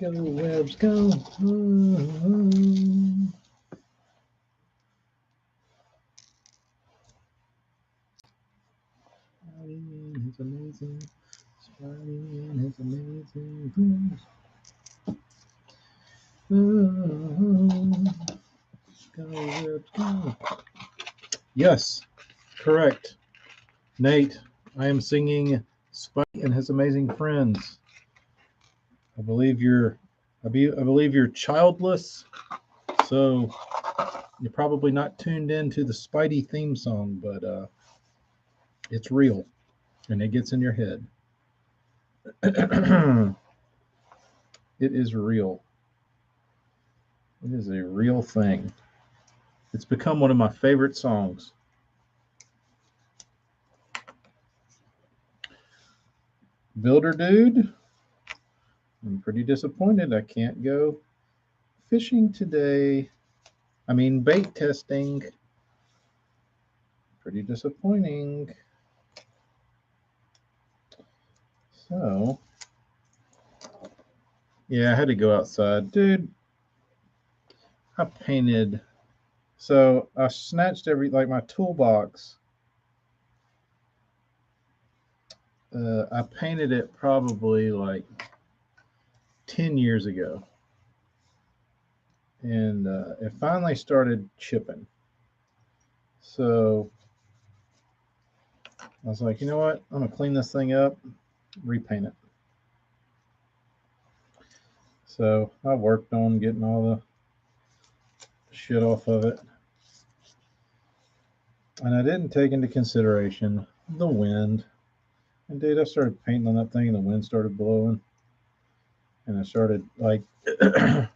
Go, webs, go. It's amazing. Spidey and his amazing friends. Go, webs, go. Yes, correct. Nate, I am singing Spidey and his amazing friends. I believe you're childless, so you're probably not tuned in to the Spidey theme song, but it's real and it gets in your head. It is real. It is a real thing. It's become one of my favorite songs. Builder dude, I'm pretty disappointed I can't go fishing today. I mean, bait testing. Pretty disappointing. So, yeah, I had to go outside. Dude, I painted. So I snatched like my toolbox. I painted it probably like 10 years ago. And it finally started chipping. So I was like, you know what? I'm going to clean this thing up, repaint it. So I worked on getting all the shit off of it. And I didn't take into consideration the wind. And dude, I started painting on that thing and the wind started blowing. And I started like, when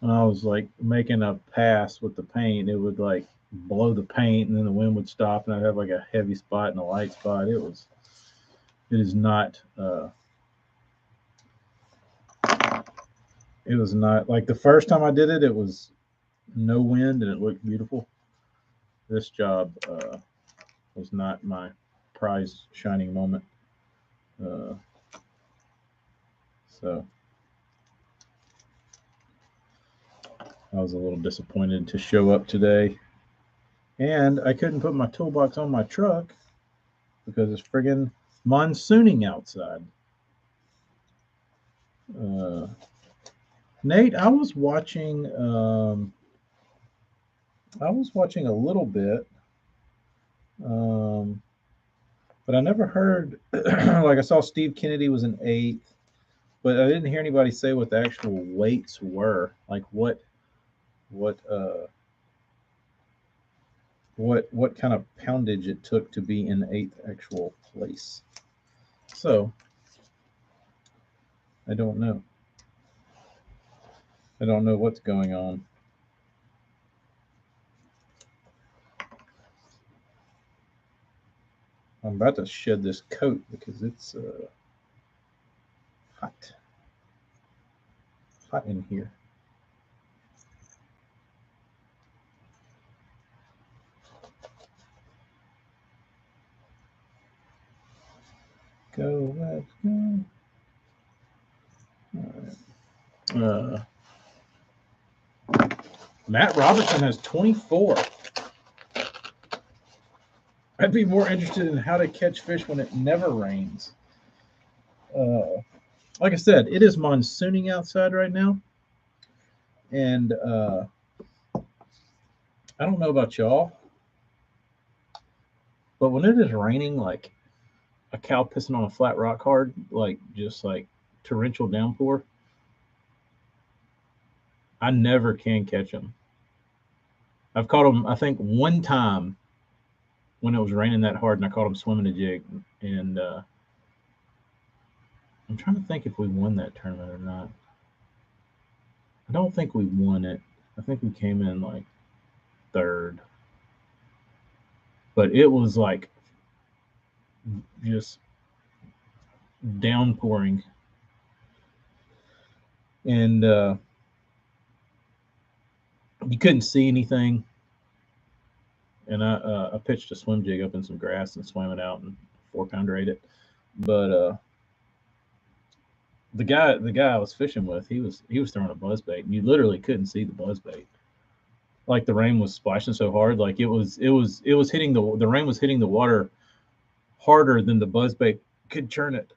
I was like making a pass with the paint, it would like blow the paint and then the wind would stop and I'd have like a heavy spot and a light spot. It is not, it was not like the first time I did it, it was no wind and it looked beautiful. This job was not my prize shining moment. So I was a little disappointed to show up today. And I couldn't put my toolbox on my truck because it's friggin' monsooning outside. Nate, I was watching a little bit. But I never heard like I saw Steve Kennedy was an eighth, but I didn't hear anybody say what the actual weights were. Like what kind of poundage it took to be in eighth actual place. So I don't know. I don't know what's going on. I'm about to shed this coat because it's hot. Hot in here. Go, let's go. All right. Matt Robertson has 24. I'd be more interested in how to catch fish when it never rains. Like I said, it is monsooning outside right now. And I don't know about y'all, but when it is raining like a cow pissing on a flat rock hard, like just like torrential downpour, I never can catch them. I've caught them, I think, one time when it was raining that hard, and I caught them swimming a jig. And I'm trying to think if we won that tournament or not. I don't think we won it. I think we came in like third. But it was like just downpouring. And you couldn't see anything. And I pitched a swim jig up in some grass and swam it out and 4-pounder ate it. But the guy I was fishing with, he was throwing a buzz bait, and you literally couldn't see the buzz bait. Like the rain was splashing so hard, like it was hitting the rain was hitting the water harder than the buzz bait could churn it.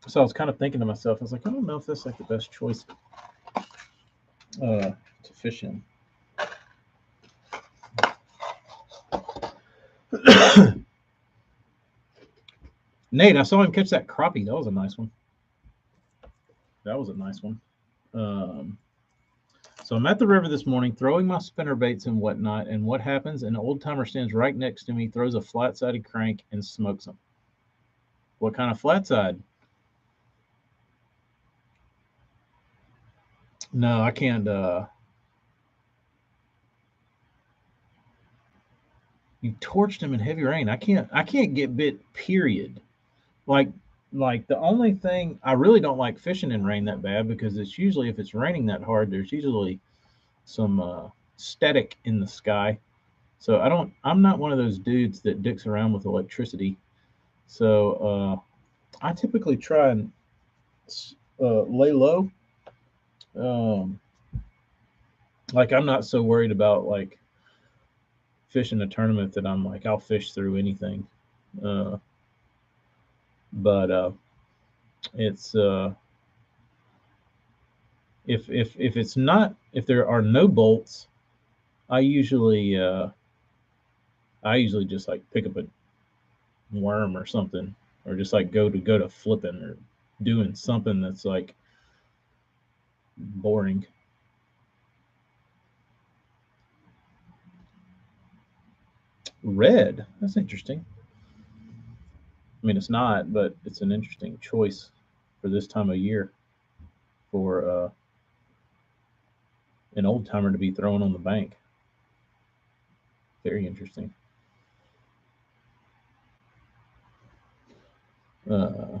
So I was kind of thinking to myself, I was like, I don't know if that's like the best choice to fish in. Nate, I saw him catch that crappie. That was a nice one. That was a nice one. Um, so I'm at the river this morning throwing my spinner baits and whatnot, and what happens? An old timer stands right next to me, throws a flat sided crank, and smokes them. What kind of flat side? No, I can't. You torched him in heavy rain. I can't. I can't get bit. Period. Like, like the only thing I really don't like fishing in rain that bad because it's usually if it's raining that hard, there's usually some static in the sky. So I don't. I'm not one of those dudes that dicks around with electricity. So I typically try and lay low. Um, like I'm not so worried about like fishing a tournament that I'm like I'll fish through anything. Uh, but it's if it's not if there are no bolts, I usually I usually just like pick up a worm or something, or just like go to flipping or doing something that's like boring. Red, that's interesting. I mean, it's not, but it's an interesting choice for this time of year for an old timer to be thrown on the bank. Very interesting. Uh,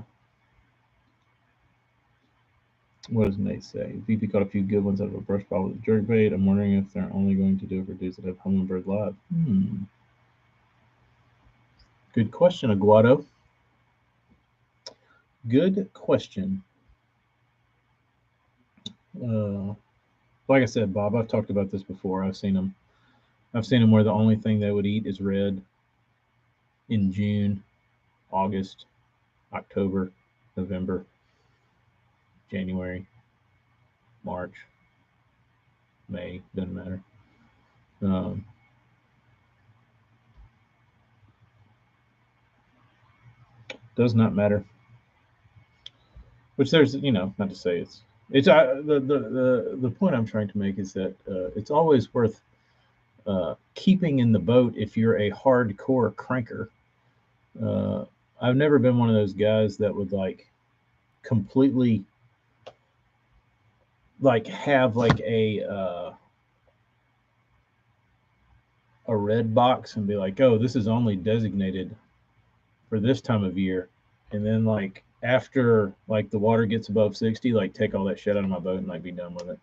what does Nate say? VP caught a few good ones out of a brush pile with a jerk bait. I'm wondering if they're only going to do it for dudes that have hummingbird live. Good question, Aguado. Good question. Uh, like I said, Bob, I've talked about this before. I've seen them. I've seen them where the only thing they would eat is red in June, August, October, November, January, March, May. Doesn't matter. Um, does not matter. Which there's, not to say it's the point I'm trying to make is that it's always worth keeping in the boat if you're a hardcore cranker. Uh, I've never been one of those guys that would like completely like have like a red box and be like, oh, this is only designated for this time of year, and then like after like the water gets above 60, like take all that shit out of my boat and like be done with it.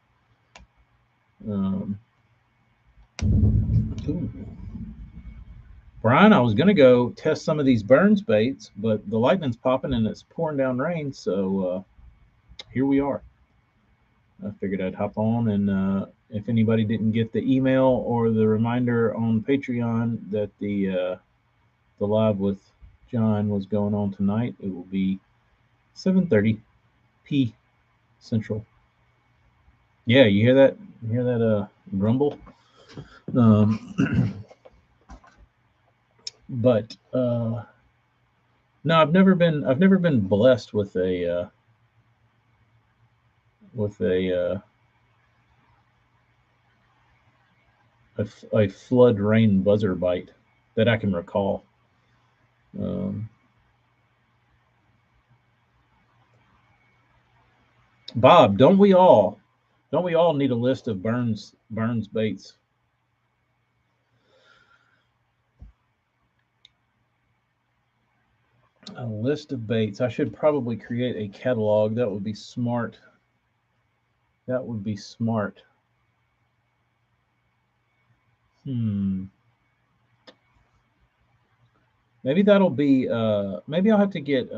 Um, ooh. Brian, I was gonna go test some of these Burns baits, but the lightning's popping and it's pouring down rain, so here we are. I figured I'd hop on, and if anybody didn't get the email or the reminder on Patreon that the live with John was going on tonight, it will be 7:30 p. Central. Yeah, you hear that? You hear that grumble? Um, but no, I've never been blessed with a flood rain buzzer bite that I can recall. Um, Bob, don't we all need a list of Burns baits? A list of baits. I should probably create a catalog. That would be smart. That would be smart. Hmm. Maybe that'll be. Maybe I'll have to get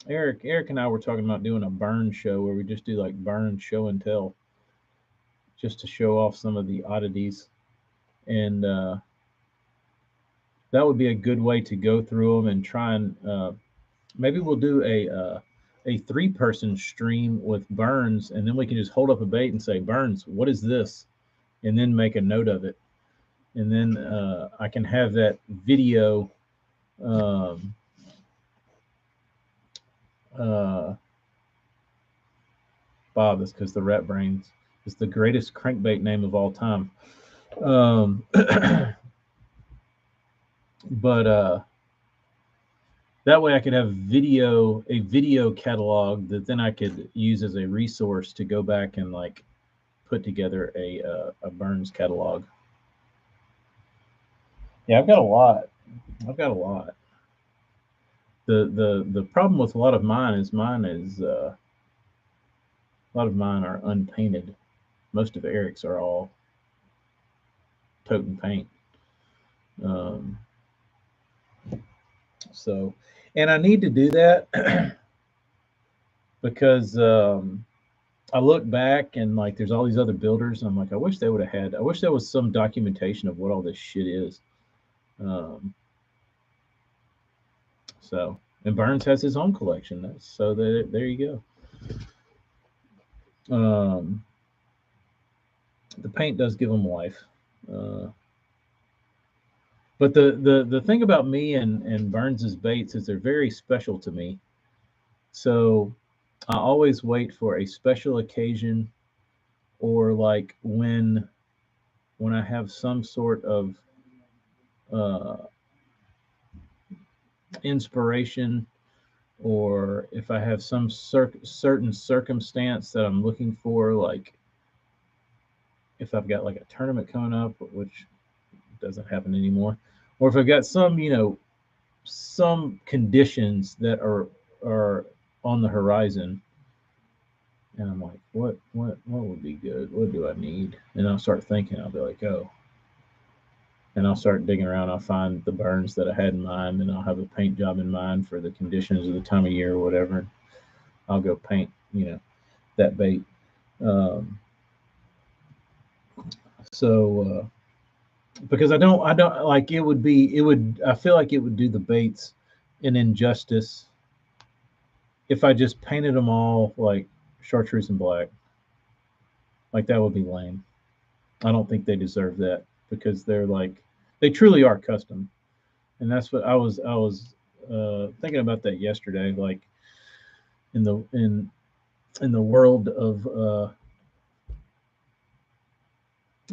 Eric and I were talking about doing a burn show where we just do like burn show and tell, just to show off some of the oddities, and that would be a good way to go through them and try and maybe we'll do a 3-person stream with Burns, and then we can just hold up a bait and say, Burns, what is this? And then make a note of it. And then I can have that video um, uh, Bob, that's because the Rat Brains is the greatest crankbait name of all time. But that way I could have a video catalog that then I could use as a resource to go back and like put together a Burns catalog. Yeah, I've got a lot. I've got a lot. The problem with a lot of mine is a lot of mine are unpainted. Most of Eric's are all totem paint. Um, so, and I need to do that because I look back and like there's all these other builders, and I'm like, I wish they would have had. I wish there was some documentation of what all this shit is. Um, so, and Burns has his own collection. So there you go. The paint does give them life. Uh, but the thing about me and Burns's baits is they're very special to me. So I always wait for a special occasion, or like when I have some sort of uh, inspiration, or if I have some certain circumstance that I'm looking for, like if I've got like a tournament coming up, which doesn't happen anymore, or if I've got some, some conditions that are on the horizon, and I'm like, what would be good? What do I need? And I'll start thinking. I'll be like, oh, and I'll start digging around. I'll find the burns that I had in mind, and I'll have a paint job in mind for the conditions of the time of year or whatever. I'll go paint, that bait. Um, so because I don't like I feel like it would do the baits an injustice if I just painted them all like chartreuse and black. Like that would be lame. I don't think they deserve that because they truly are custom, and that's what I was thinking about that yesterday. Like in the world of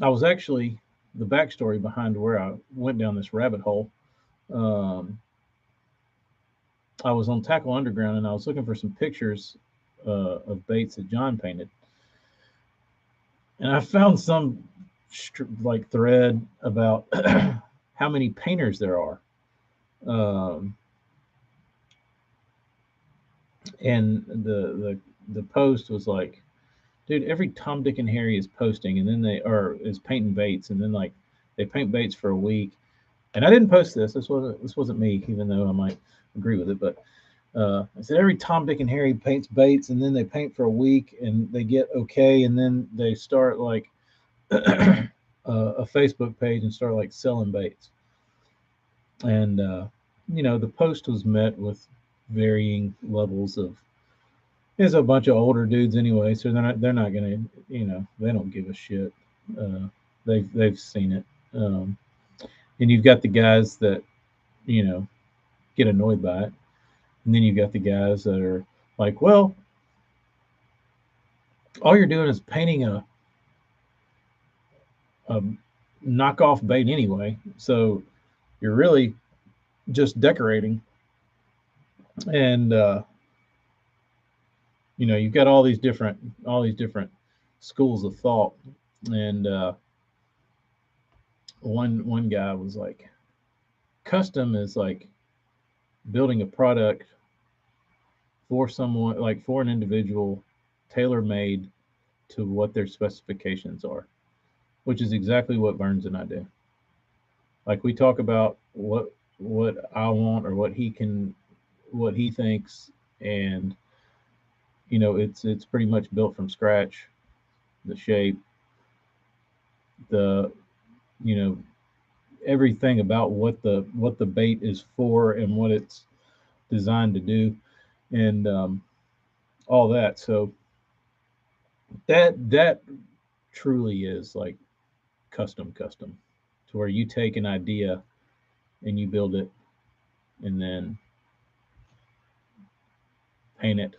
I was actually the backstory behind where I went down this rabbit hole. Um, I was on Tackle Underground and I was looking for some pictures of baits that John painted, and I found some like thread about how many painters there are. Um, and the post was like, dude, every Tom, Dick, and Harry is posting, and then is painting baits, and then like they paint baits for a week. And I didn't post this. This wasn't me, even though I might agree with it. But I said every Tom, Dick, and Harry paints baits, and then they paint for a week, and they get okay, and then they start like a Facebook page and start like selling baits. And the post was met with varying levels of. There's a bunch of older dudes anyway, so they're not gonna they don't give a shit. Uh, they've seen it, and you've got the guys that you know get annoyed by it, and then you've got the guys that are like, well, all you're doing is painting a knockoff bait anyway, so you're really just decorating, and you've got all these different schools of thought, and one guy was like, custom is like building a product for someone, like for an individual, tailor made to what their specifications are, which is exactly what Burns and I do. Like we talk about what I want or what he thinks and it's pretty much built from scratch. The shape, the you know everything about what the bait is for and what it's designed to do, and all that. So that truly is like custom, to where you take an idea and you build it and then paint it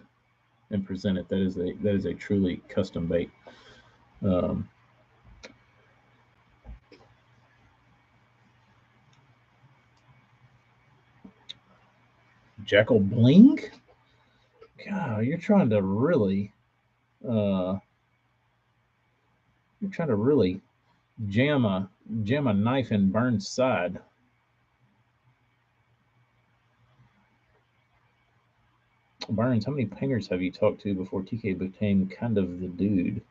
and present it. That is a truly custom bait. Um, Jekyll Bling? God, uh, you're trying to really jam a knife in Burns' side. Burns, how many painters have you talked to before TK became kind of the dude?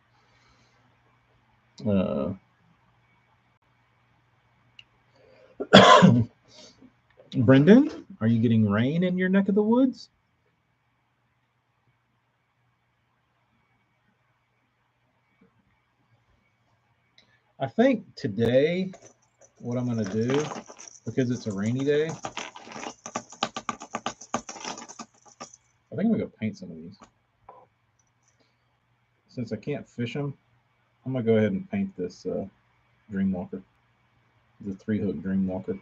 Uh, Brendan, are you getting rain in your neck of the woods? I think today, what I'm going to do, because it's a rainy day, I think I'm going to go paint some of these. Since I can't fish them, I'm going to go ahead and paint this Dreamwalker, the 3-hook Dreamwalker.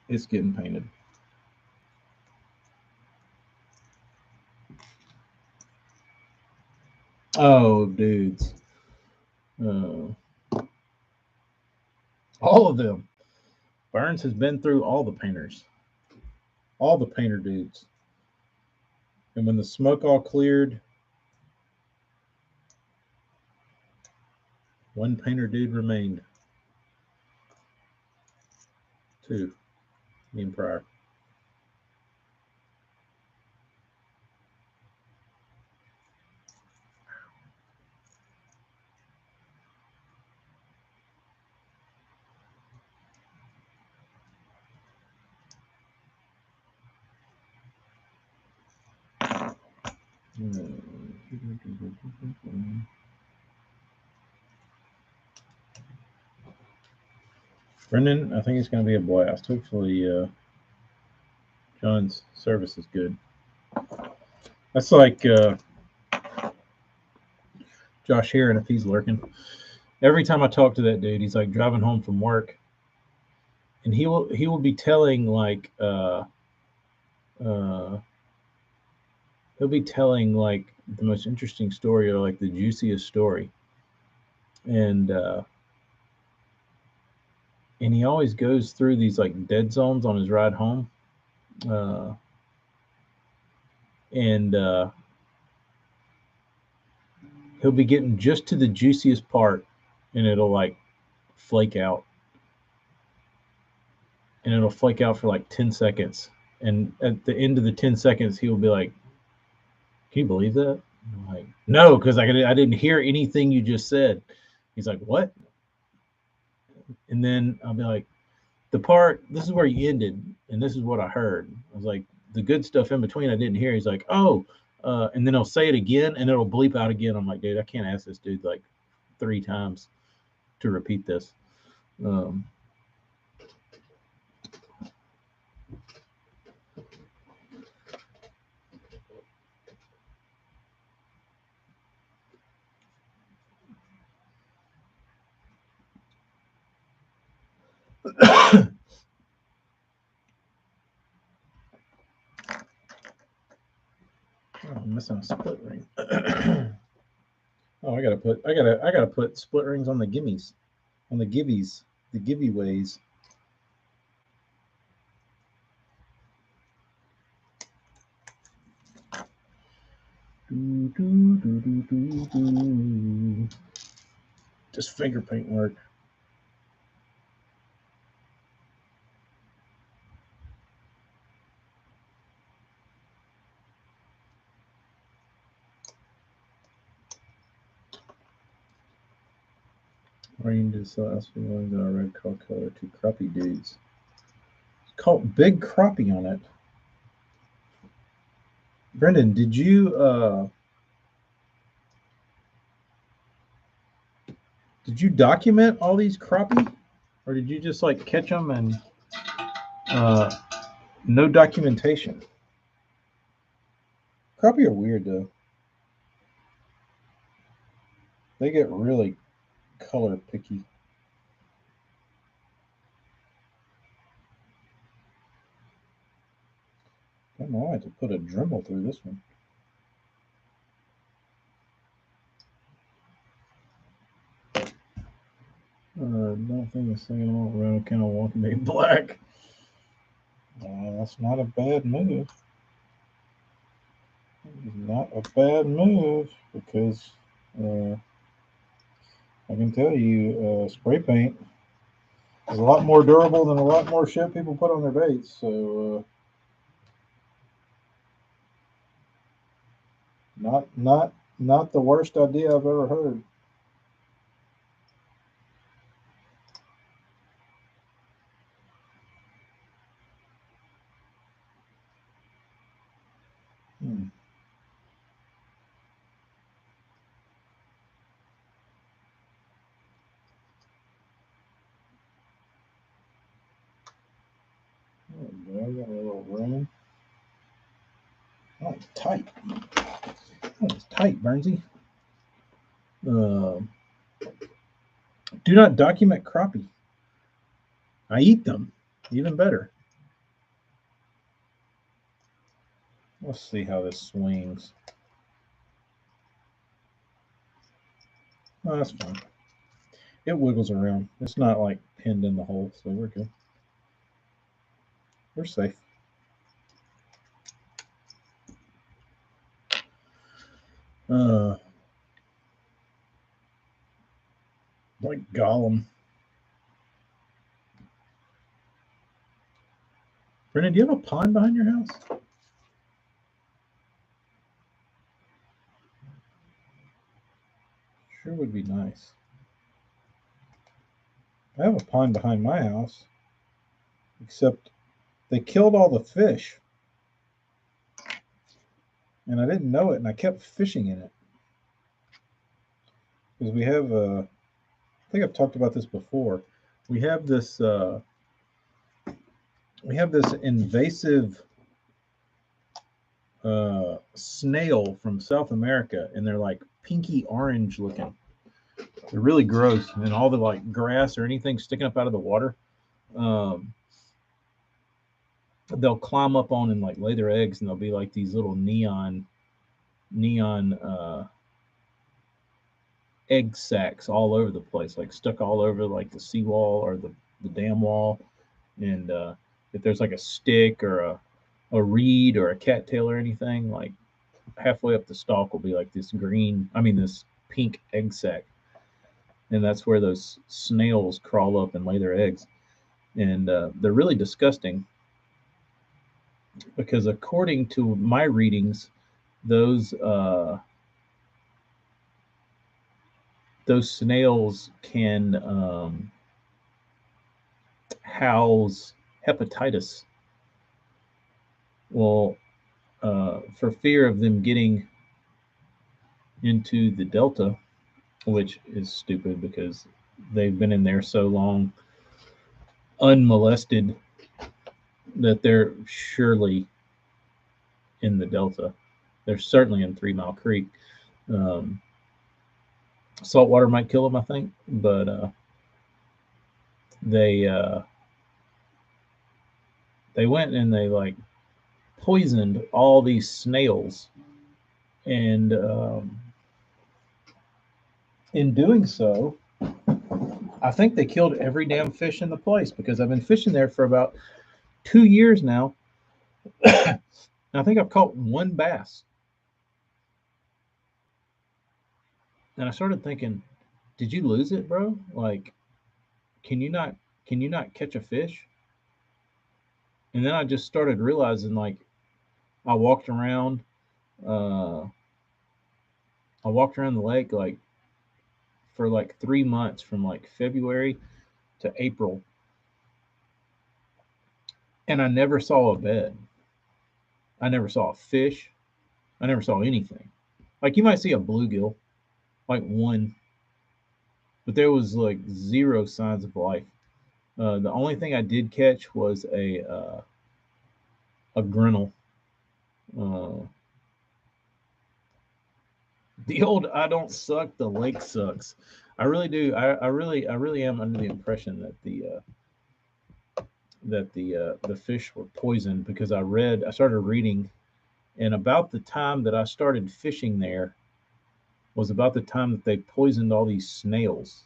It's getting painted. Oh, dudes. Uh, all of them. Burns has been through all the painters, all the painter dudes. And when the smoke all cleared, one painter dude remained. Two, me and Pryor. Brendan, I think it's going to be a blast. Hopefully, John's service is good. That's like Josh Heron, if he's lurking. Every time I talk to that dude, he's like driving home from work, and he will be telling uh, he'll be telling like the most interesting story or like the juiciest story, and and he always goes through these like dead zones on his ride home, uh, and he'll be getting just to the juiciest part, and it'll like flake out, and it'll flake out for like 10 seconds, and at the end of the 10 seconds he'll be like, can you believe that? I'm like, no, because I didn't hear anything you just said. He's like, what? And then I'll be like, this is where you ended, and this is what I heard. I was like, the good stuff in between I didn't hear. He's like, oh, and then he'll say it again, and it'll bleep out again. I'm like, dude, I can't ask this dude like 3 times to repeat this. Um, oh, I'm missing a split ring. Oh, I gotta put split rings on the gimmies, on the gibbies, the giveaways. Just finger paint work. Rain just last feeling a red color to crappie dudes. It's called Big Crappie on it. Brendan, did you document all these crappie, or did you just like catch them and uh, no documentation? Crappie are weird though. They get really color picky. I don't know. I had to put a Dremel through this one. Nothing is saying all around kind of walking me black. That's not a bad move. Not a bad move because uh, I can tell you, spray paint is a lot more durable than a lot more shit people put on their baits. So not the worst idea I've ever heard. Hmm. Oh, I got a little room. Oh, it's tight. Oh, it's tight, Bernsey. Uh, do not document crappie. I eat them. Even better. Let's see how this swings. Oh, that's fine. It wiggles around. It's not like pinned in the hole, so we're good. We're safe. Uh, like Gollum. Brennan, do you have a pond behind your house? Sure would be nice. I have a pond behind my house, except they killed all the fish, and I didn't know it, and I kept fishing in it because we have a. I think I've talked about this before. We have this. We have this invasive snail from South America, and they're like pinky orange looking. They're really gross, and all the like grass or anything sticking up out of the water, um, they'll climb up on and like lay their eggs, and they'll be like these little neon egg sacs all over the place, like stuck all over like the seawall or the dam wall. And if there's like a stick or a reed or a cattail or anything, like halfway up the stalk will be like this this pink egg sac. And that's where those snails crawl up and lay their eggs. And they're really disgusting because, according to my readings, those those snails can house hepatitis. Well, for fear of them getting into the delta, which is stupid because they've been in there so long unmolested that they're surely in the delta. They're certainly in 3 Mile Creek. Um, Salt water might kill them, I think, but they they went and they like poisoned all these snails, and in doing so, I think they killed every damn fish in the place because I've been fishing there for about 2 years now. I think I've caught one bass, and I started thinking, "Did you lose it, bro? Like, can you not can you not catch a fish?" And then I just started realizing, like, I walked around, uh, I walked around the lake like for like 3 months, from like February to April, and I never saw a bed. I never saw a fish. I never saw anything. Like you might see a bluegill, like one, but there was like zero signs of life. The only thing I did catch was a grinnell. Uh, the old "I don't suck, the lake sucks." I really do. I really am under the impression that the fish were poisoned because I started reading, and about the time that I started fishing there was about the time that they poisoned all these snails.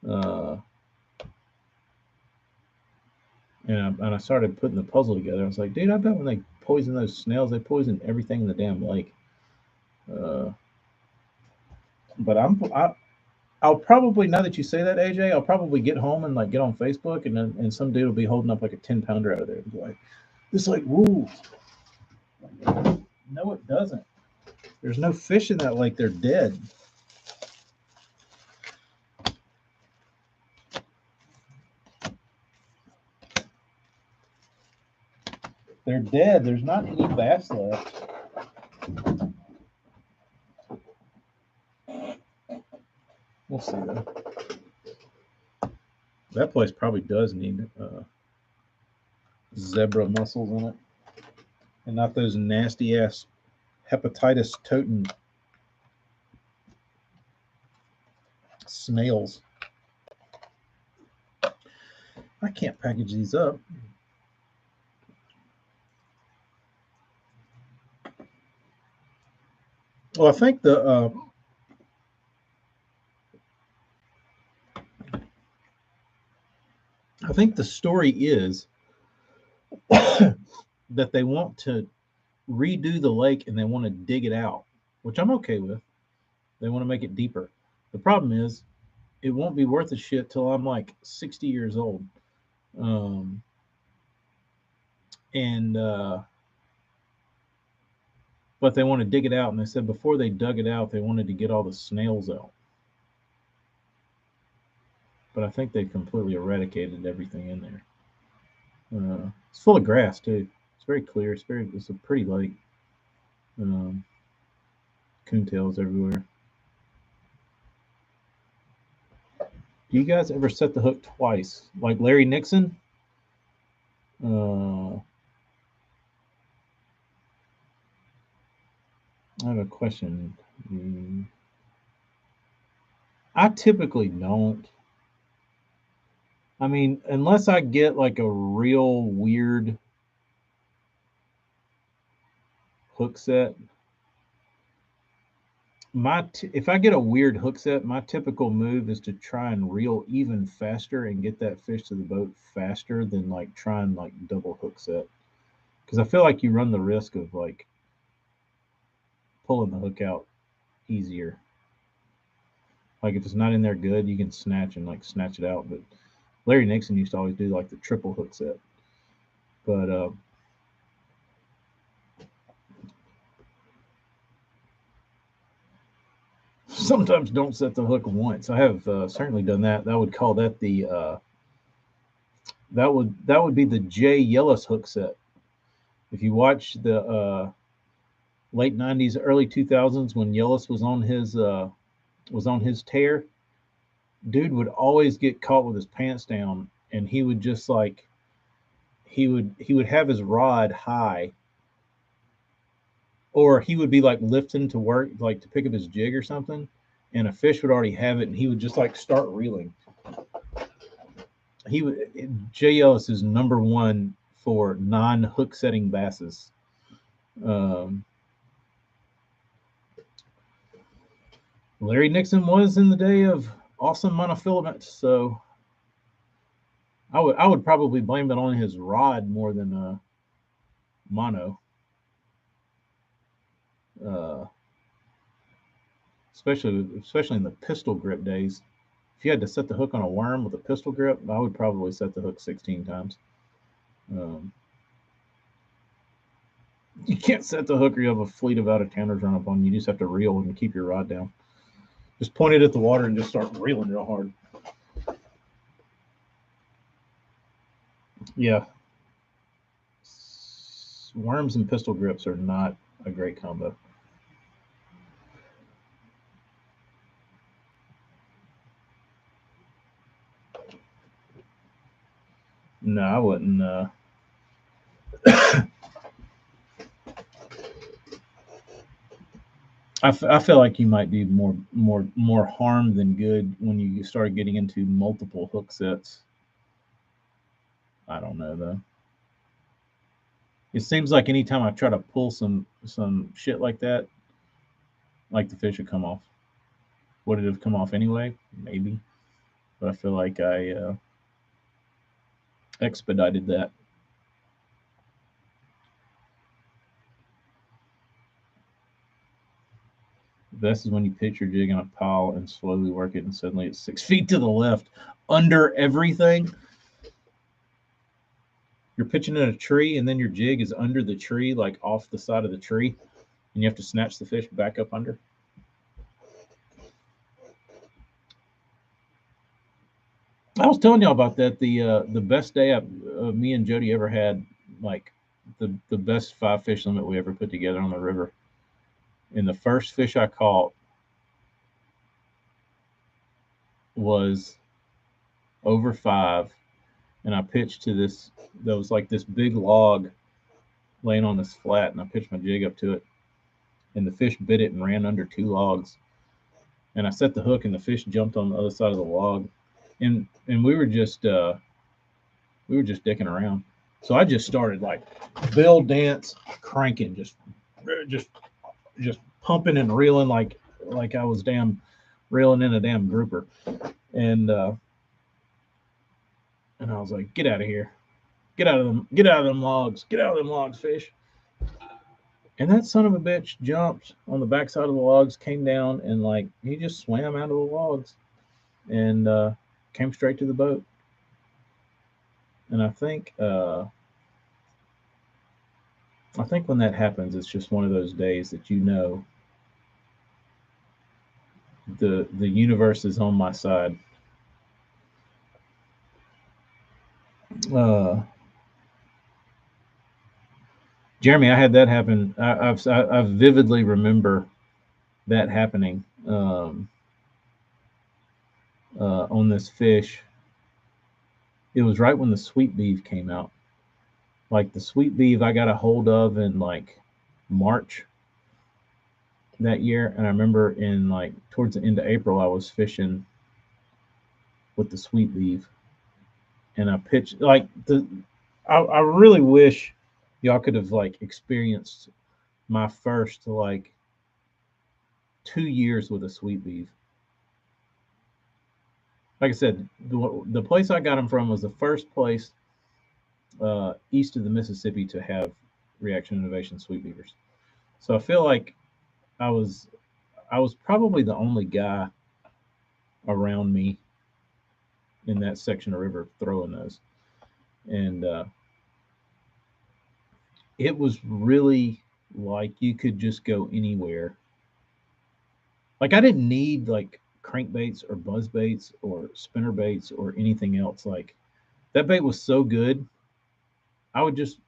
Uh, and I started putting the puzzle together. I was like, dude, I bet when they poison those snails, they poison everything in the damn lake. Uh, but I'll probably, now that you say that, AJ, I'll probably get home and like get on Facebook, and some dude will be holding up like a 10 pounder out of there and be like, this like rules. No, it doesn't. There's no fish in that lake. They're dead. They're dead. There's not any bass left. We'll see though. That place probably does need zebra mussels in it, and not those nasty ass hepatitis toting snails. I can't package these up. Well, I think the story is that they want to redo the lake and they want to dig it out, which I'm okay with. They want to make it deeper. The problem is it won't be worth a shit till I'm like 60 years old. Um, and But they want to dig it out, and they said before they dug it out, they wanted to get all the snails out. But I think they completely eradicated everything in there. It's full of grass too. It's very clear. It's a pretty lake. Um, Coontails everywhere. Do you guys ever set the hook twice, like Larry Nixon? Uh, I have a question. I typically don't. I mean, unless I get like a real weird hook set. If I get a weird hook set, my typical move is to try and reel even faster and get that fish to the boat faster than like try and like double hook set. Because I feel like you run the risk of like pulling the hook out easier. Like if it's not in there good, you can snatch and like snatch it out. But Larry Nixon used to always do like the triple hook set. But sometimes don't set the hook once. I have certainly done that. That would call that the that would be the Jay Yellis hook set. If you watch the late '90s, early 2000s when Yellis was on his tear, dude would always get caught with his pants down, and he would just like he would have his rod high, or he would be like lifting to work, like to pick up his jig or something, and a fish would already have it, and he would just like start reeling. He would Jay Ellis is number one for non-hook setting basses. Um, Larry Nixon was in the day of awesome monofilament, so I would probably blame it on his rod more than mono. Uh, especially in the pistol grip days. If you had to set the hook on a worm with a pistol grip, I would probably set the hook 16 times. Um, you can't set the hook or you have a fleet of out of towners run up on you. You just have to reel and keep your rod down. Just point it at the water and just start reeling real hard. Yeah. Worms and pistol grips are not a great combo. No, I wouldn't. I feel like you might be more harm than good when you start getting into multiple hook sets. I don't know though. It seems like anytime I try to pull some shit like that, like the fish would come off. Would it have come off anyway? Maybe, but I feel like I expedited that. Best is when you pitch your jig on a pile and slowly work it, and suddenly it's 6 feet to the left, under everything. You're pitching in a tree, and then your jig is under the tree, like off the side of the tree, and you have to snatch the fish back up under. I was telling y'all about that. The best day me and Jody ever had, like the best 5 fish limit we ever put together on the river. And the first fish I caught was over 5, and I pitched to this. There was like this big log laying on this flat, and I pitched my jig up to it, and the fish bit it and ran under 2 logs. And I set the hook, and the fish jumped on the other side of the log, and we were just dicking around. So I just started like bill dance, cranking, just just pumping and reeling like I was damn reeling in a damn grouper, and and I was like, get out of here, get out of them logs, get out of them logs, fish. And that son of a bitch jumped on the backside of the logs, came down, and like he just swam out of the logs and came straight to the boat. And I think when that happens, it's just one of those days that you know the universe is on my side. Uh, Jeremy, I had that happen. I vividly remember that happening on this fish. It was right when the sweet beef came out. Like the sweet beef, I got a hold of in like March that year, and I remember in like towards the end of April, I was fishing with the sweet beef, and I pitched like the. I really wish y'all could have like experienced my first like 2 years with a sweet beef. Like I said, the place I got them from was the first place east of the Mississippi to have reaction innovation sweet beavers. So I feel like I was I was probably the only guy around me in that section of river throwing those, and it was really like you could just go anywhere. Like I didn't need like crankbaits or buzz baits or spinner baits or anything else. Like that bait was so good, I would just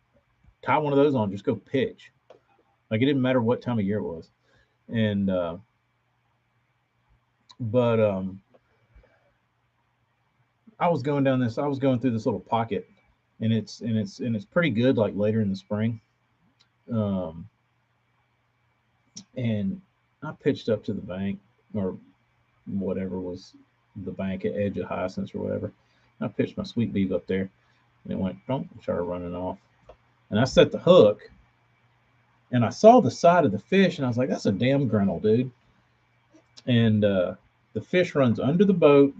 tie one of those on, just go pitch. Like it didn't matter what time of year it was. And but I was going through this little pocket, and it's pretty good like later in the spring. Um, and I pitched up to the bank or whatever was the bank at edge of Hyacinths or whatever. I pitched my sweet beef up there, and it went don't started running off. And I set the hook, and I saw the side of the fish, and I was like, "That's a damn grinnell, dude." And the fish runs under the boat,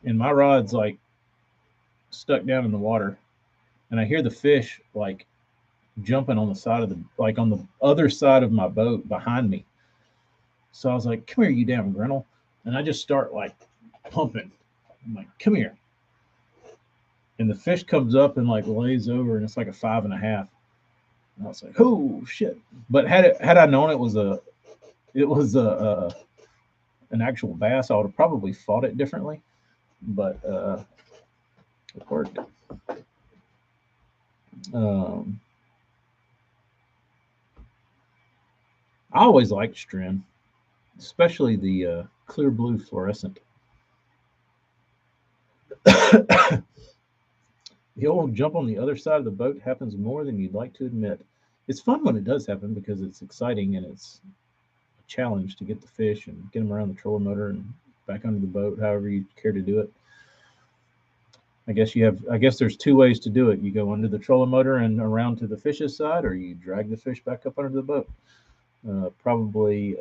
and my rod's like stuck down in the water, and I hear the fish like jumping on the side of the like on the other side of my boat behind me. So I was like, "Come here, you damn grinnell!" And I just start like pumping. I'm like, "Come here!" And the fish comes up and like lays over, and it's like a 5.5. And I was like, "Oh shit!" But had I known it was an actual bass, I would have probably fought it differently. But it worked. Um, I always liked Stren, especially the clear blue fluorescent. The old jump on the other side of the boat happens more than you'd like to admit. It's fun when it does happen because it's exciting and it's a challenge to get the fish and get them around the trolling motor and back under the boat, however you care to do it. I guess there's two ways to do it. You go under the trolling motor and around to the fish's side, or you drag the fish back up under the boat. Probably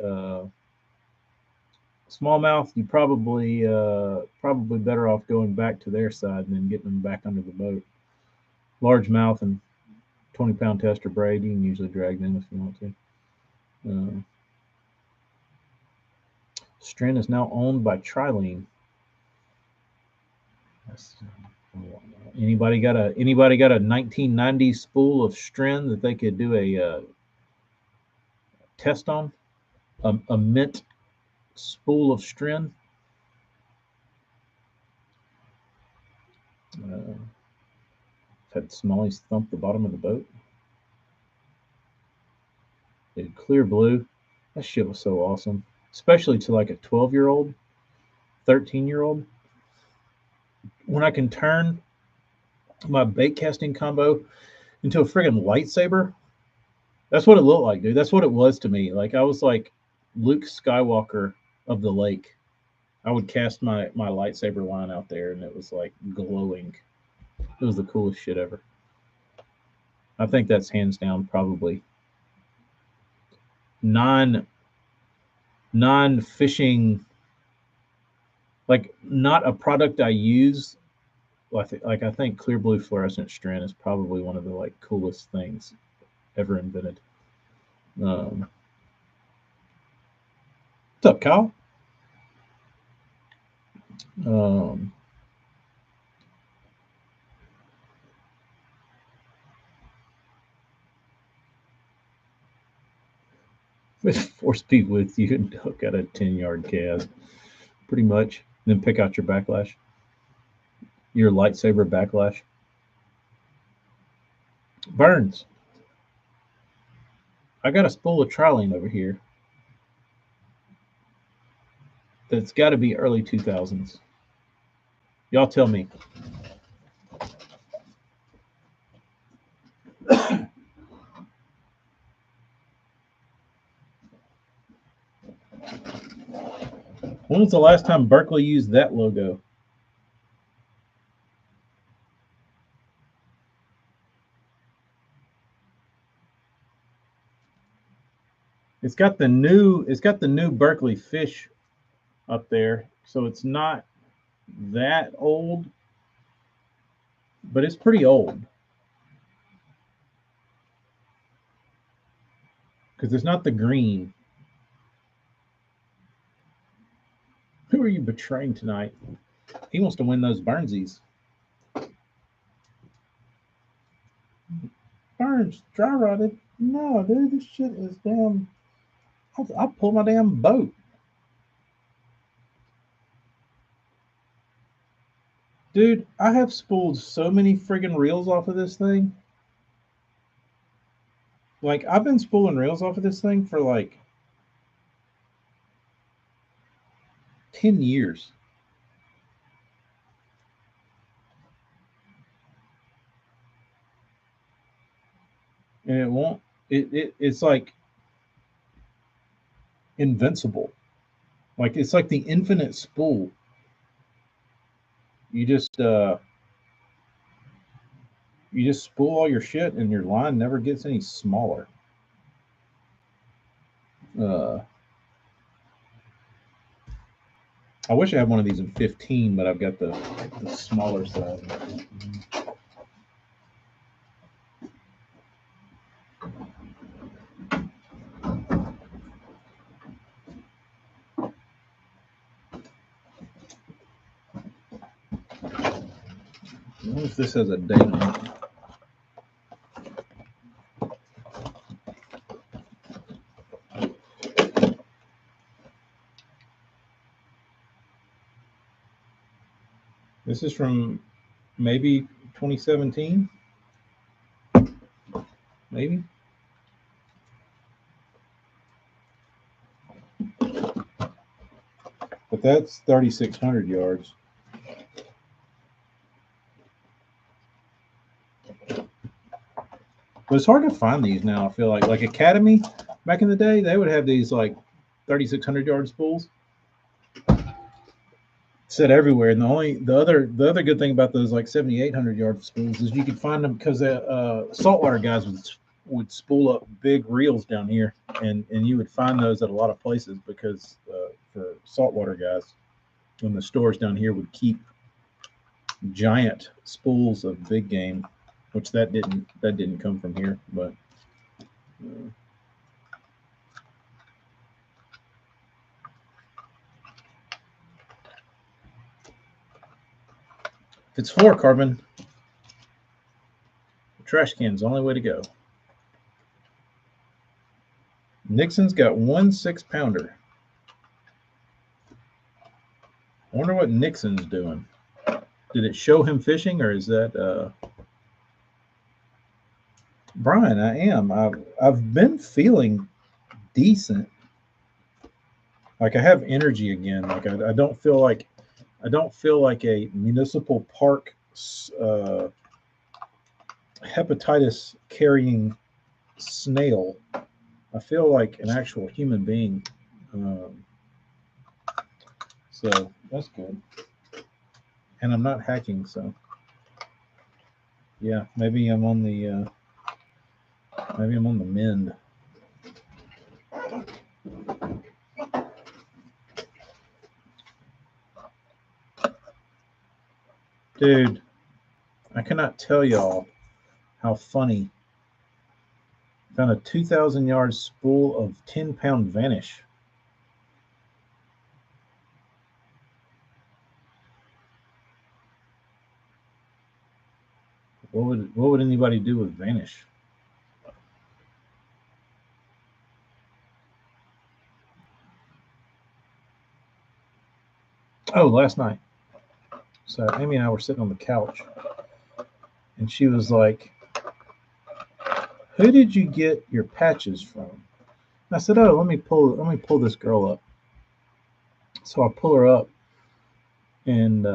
smallmouth, you probably better off going back to their side and then getting them back under the boat. Largemouth and 20-pound tester braid, you can usually drag them if you want to. Stren is now owned by Trilene. Anybody got a 1990s spool of Stren that they could do a test on? A mint spool of Stren. Had Smallies thump the bottom of the boat. Dude, clear blue. That shit was so awesome, especially to like a 12-year-old, 13-year-old. When I can turn my bait casting combo into a friggin' lightsaber, that's what it looked like, dude. That's what it was to me. Like I was like Luke Skywalker of the lake. I would cast my lightsaber line out there, and it was like glowing. It was the coolest shit ever. I think that's hands down probably non fishing, like not a product I use. I think clear blue fluorescent Stren is probably one of the like coolest things ever invented. What's up, Kyle? Force speed with you and hook out a 10-yard cast, pretty much. Then pick out your backlash, your lightsaber backlash. Burns. I got a spool of Trilene over here. That's got to be early 2000s. Y'all tell me. When was the last time Berkeley used that logo? It's got the new Berkeley fish up there, so it's not that old, but it's pretty old. Because it's not the green. Who are you betraying tonight? He wants to win those Burnsies. Burns, dry rotted. No, dude, this shit is damn. I'll pull my damn boat. Dude, I have spooled so many friggin' reels off of this thing. Like, I've been spooling reels off of this thing for like 10 years. And it won't, it's like invincible. Like, it's like the infinite spool. You just spool all your shit and your line never gets any smaller. I wish I had one of these in 15, but I've got the smaller size. I wonder if this has a date on it. This is from maybe 2017. Maybe. But that's 3,600 yards. But it's hard to find these now. I feel like Academy back in the day, they would have these like 3,600 yard spools set everywhere. And the other good thing about those like 7,800 yard spools is you could find them because saltwater guys would spool up big reels down here, and you would find those at a lot of places because for saltwater guys, when the stores down here would keep giant spools of big game, which that didn't come from here, but. If it's fluorocarbon, the trash can's the only way to go. Nixon's got 1 6-pounder. I wonder what Nixon's doing. Did it show him fishing, or is that Brian? I am. I've been feeling decent. Like I have energy again. Like I don't feel like a municipal park hepatitis carrying snail. I feel like an actual human being. So that's good. And I'm not hacking, so yeah, maybe I'm on the mend. Dude, I cannot tell y'all how funny. Found a 2,000 yard spool of 10-pound vanish. What would anybody do with vanish? Oh, last night. So Amy and I were sitting on the couch, and she was like, "Who did you get your patches from?" And I said, "Oh, let me pull this girl up." So I pull her up, and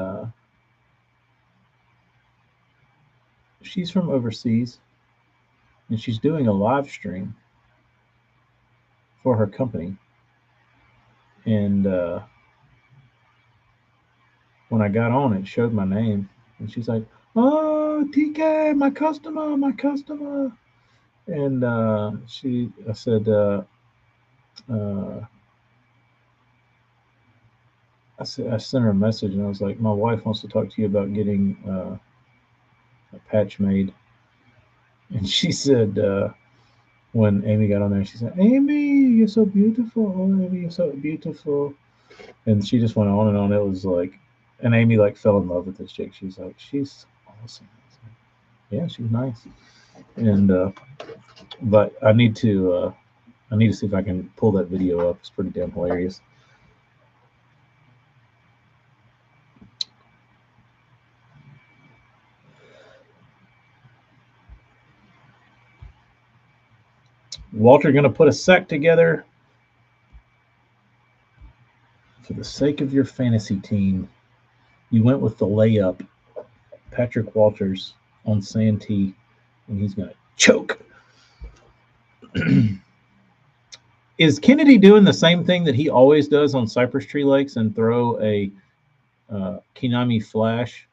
she's from overseas, and she's doing a live stream for her company. And when I got on, it showed my name, and she's like, "Oh, TK, my customer." And I said, I sent her a message, and I was like, "My wife wants to talk to you about getting a patch made." And she said, when Amy got on there, she said, "Amy, you're so beautiful. Oh, Amy, you're so beautiful." And she just went on and on. It was like, and Amy like fell in love with this chick. She's like, "She's awesome." Like, yeah, she's nice. And but I need to see if I can pull that video up. It's pretty damn hilarious. Walter going to put a sack together for the sake of your fantasy team. You went with the layup, Patrick Walters on Santee, and he's going to choke. Is Kennedy doing the same thing that he always does on Cypress Tree Lakes and throw a Kinami flash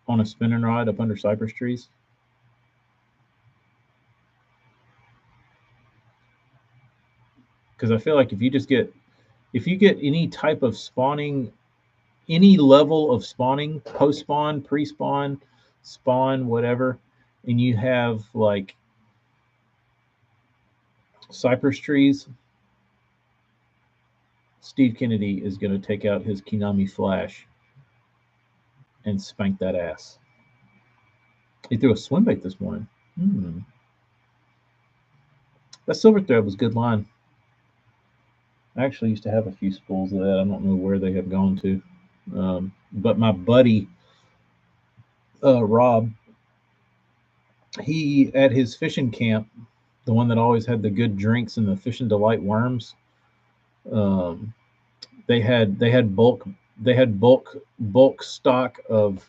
on a spinning rod up under cypress trees? Because I feel like if you get any type of spawning, any level of spawning, post spawn, pre spawn, spawn, whatever, and you have like cypress trees, Steve Kennedy is going to take out his Kinami flash and spank that ass. He threw a swim bait this morning. That silver thread was good line. I actually used to have a few spools of that. I don't know where they have gone to. But my buddy, Rob, he, at his fishing camp, the one that always had the good drinks and the Fish and Delight worms, they had bulk stock of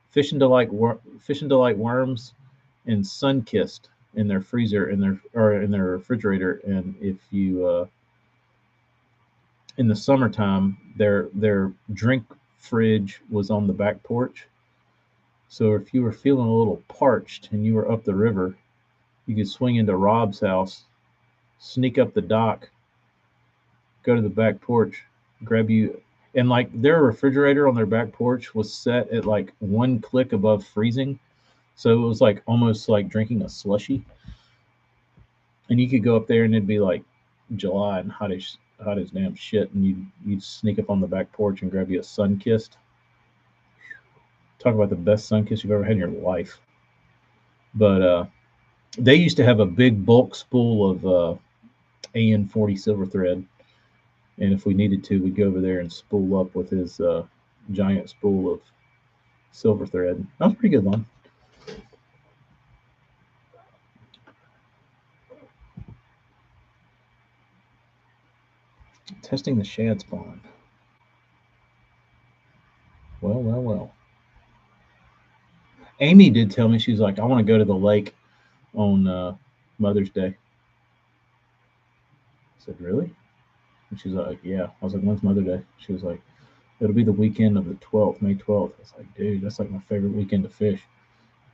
fish and delight worms and Sunkissed in their freezer in their refrigerator. And if you in the summertime, their drink fridge was on the back porch. So if you were feeling a little parched and you were up the river, you could swing into Rob's house, sneak up the dock, go to the back porch, grab you, and like their refrigerator on their back porch was set at like one click above freezing. So it was like almost like drinking a slushy. And you could go up there and it'd be like July and hot as damn shit, and you'd sneak up on the back porch and grab you a Sunkissed. Talk about the best Sunkiss you've ever had in your life. But they used to have a big bulk spool of AN40 silver thread, and if we needed to, we'd go over there and spool up with his giant spool of silver thread. That was a pretty good one. Testing the shad spawn. Well. Amy did tell me, she's like, I want to go to the lake on Mother's Day. I said, really? And she's like, yeah. I was like, when's Mother's Day? She was like, it'll be the weekend of the 12th, May 12th. I was like, dude, that's like my favorite weekend to fish.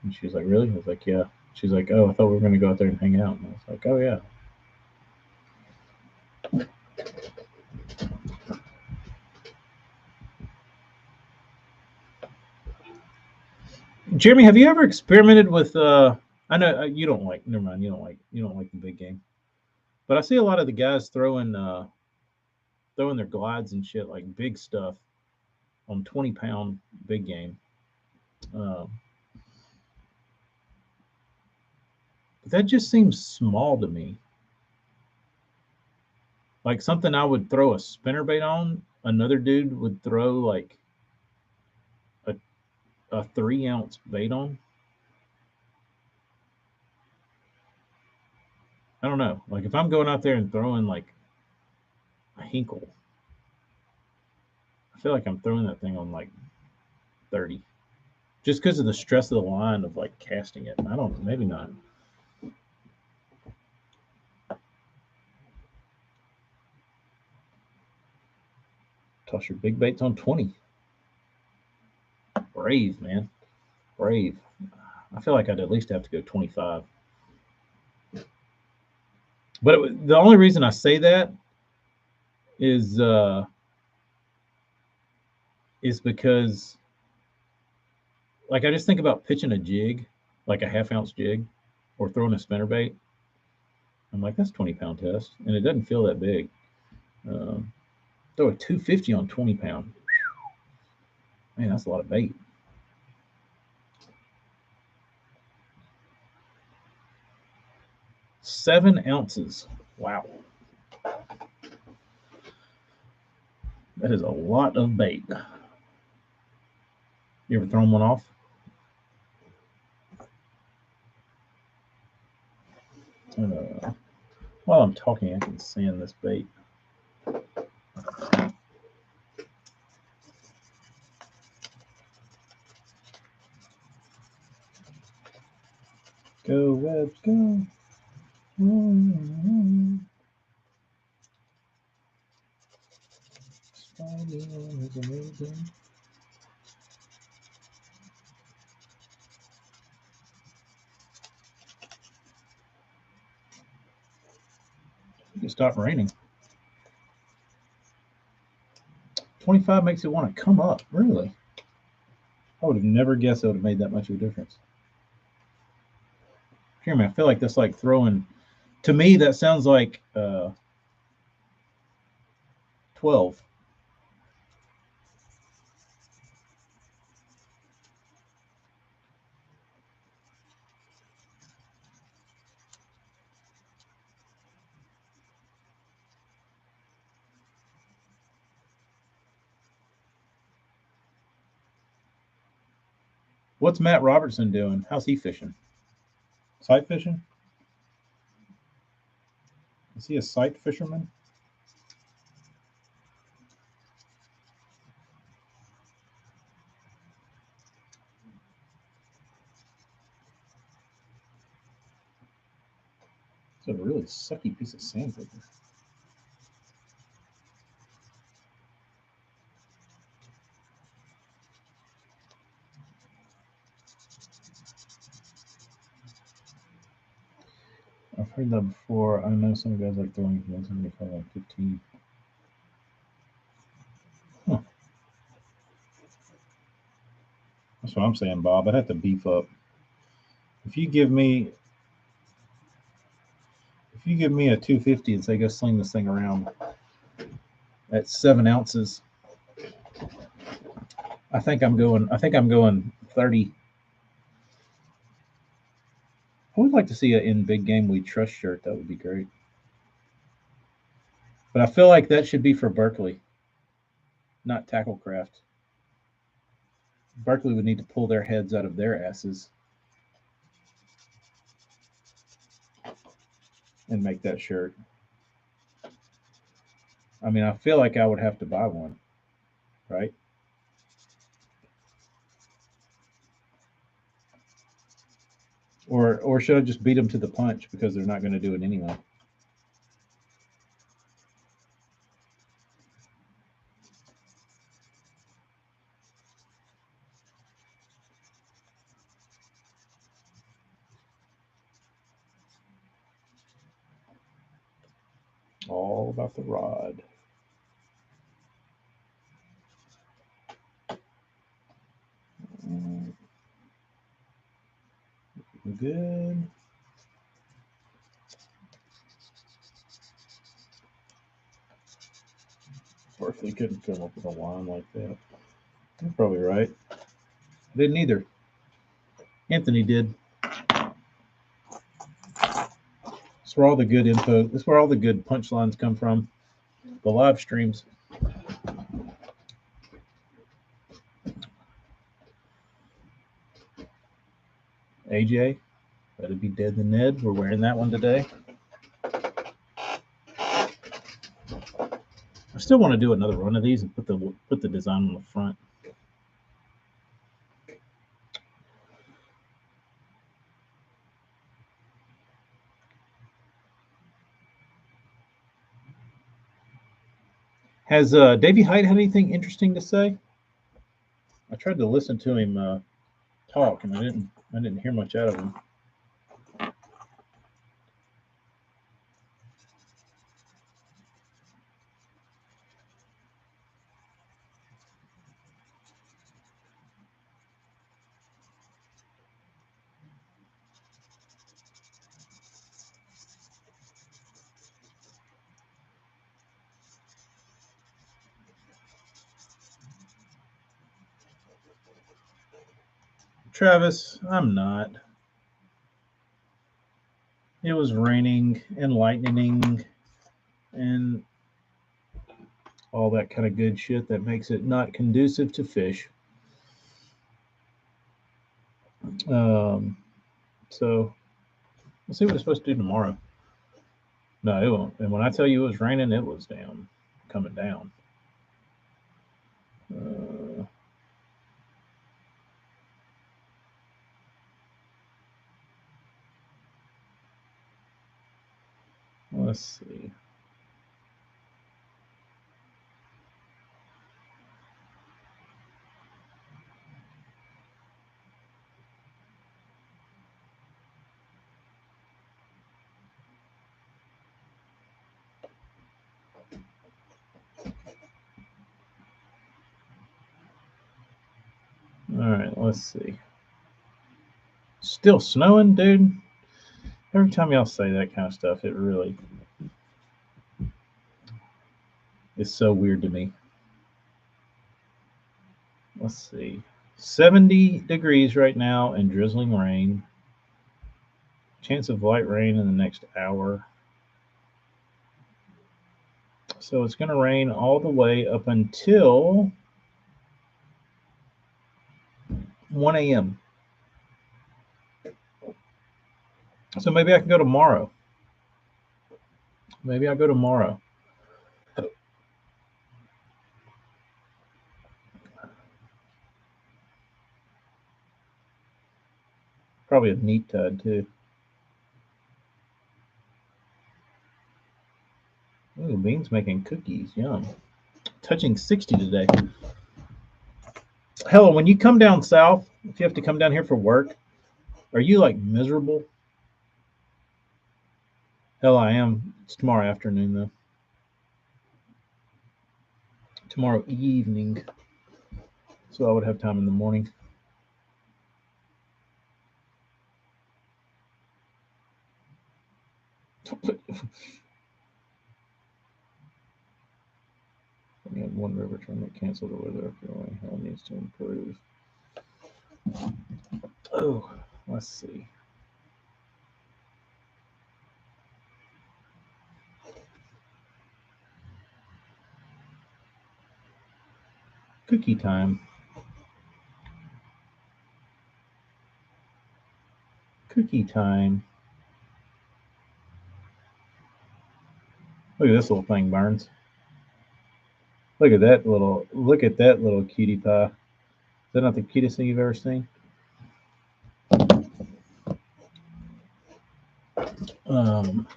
And she was like, really? I was like, yeah. She's like, oh, I thought we were going to go out there and hang out. And I was like, oh, yeah. Jeremy, have you ever experimented with I know you don't like, never mind, you don't like the big game. But I see a lot of the guys throwing their glides and shit, like big stuff, on 20-pound big game. Um, but that just seems small to me. Like something I would throw a spinnerbait on, another dude would throw like a 3-ounce bait on. I don't know. Like if I'm going out there and throwing like a hinkle, I feel like I'm throwing that thing on like 30. Just because of the stress of the line of like casting it. I don't know, maybe not. Toss your big baits on 20. Brave, man. Brave. I feel like I'd at least have to go 25. But the only reason I say that is because like I just think about pitching a jig, like a half-ounce jig, or throwing a spinnerbait. I'm like, that's 20-pound test, and it doesn't feel that big. Throw a 250 on 20-pound. Man, that's a lot of bait. Seven ounces. Wow. That is a lot of bait. You ever thrown one off? While I'm talking, I can sand this bait. Go, webs, go. Spidey is amazing. It stopped raining. 25 makes it want to come up. Really? I would have never guessed it would have made that much of a difference. Hear me, I feel like that's like throwing. To me, that sounds like 12. What's Matt Robertson doing? How's he fishing? Sight fishing? Is he a sight fisherman? It's a really sucky piece of sandpaper. I've heard that before. I know some guys like throwing ones and they call like 15. Huh. That's what I'm saying, Bob. I'd have to beef up. If you give me a 250 and say go sling this thing around at 7 ounces, I think I'm going 30. I would like to see an in big game we trust shirt. That would be great. But I feel like that should be for Berkeley, not Tacklecraft. Berkeley would need to pull their heads out of their asses and make that shirt. I mean, I feel like I would have to buy one, right? Or should I just beat them to the punch because they're not going to do it anyway? All about the rod. Good. Berkeley couldn't come up with a line like that. You're probably right. I didn't either. Anthony did. That's where all the good info. That's where all the good punchlines come from. The live streams. AJ, better be dead than Ned. We're wearing that one today. I still want to do another one of these and put the design on the front. Has Davey Height had anything interesting to say? I tried to listen to him talk, and I didn't hear much out of him. Travis, I'm not. It was raining and lightning and all that kind of good shit that makes it not conducive to fish. So we'll see what it's supposed to do tomorrow. No, it won't. And when I tell you it was raining, it was down, coming down. Let's see. All right, let's see. Still snowing, dude. Every time y'all say that kind of stuff, it really is so weird to me. Let's see. 70 degrees right now and drizzling rain. Chance of light rain in the next hour. So it's going to rain all the way up until 1 a.m. So maybe I can go tomorrow. Maybe I'll go tomorrow. Probably a neat tide too. Bean's making cookies. Yum. Touching 60 today. Hello, when you come down south, if you have to come down here for work, are you like miserable? Hell, I am. It's tomorrow afternoon, though. Tomorrow evening. So I would have time in the morning. We had one river tournament canceled or whether hell needs to improve. Oh, let's see. Cookie time. Cookie time. Look at this little thing, Barnes. Look at that little cutie pie. Is that not the cutest thing you've ever seen? Um,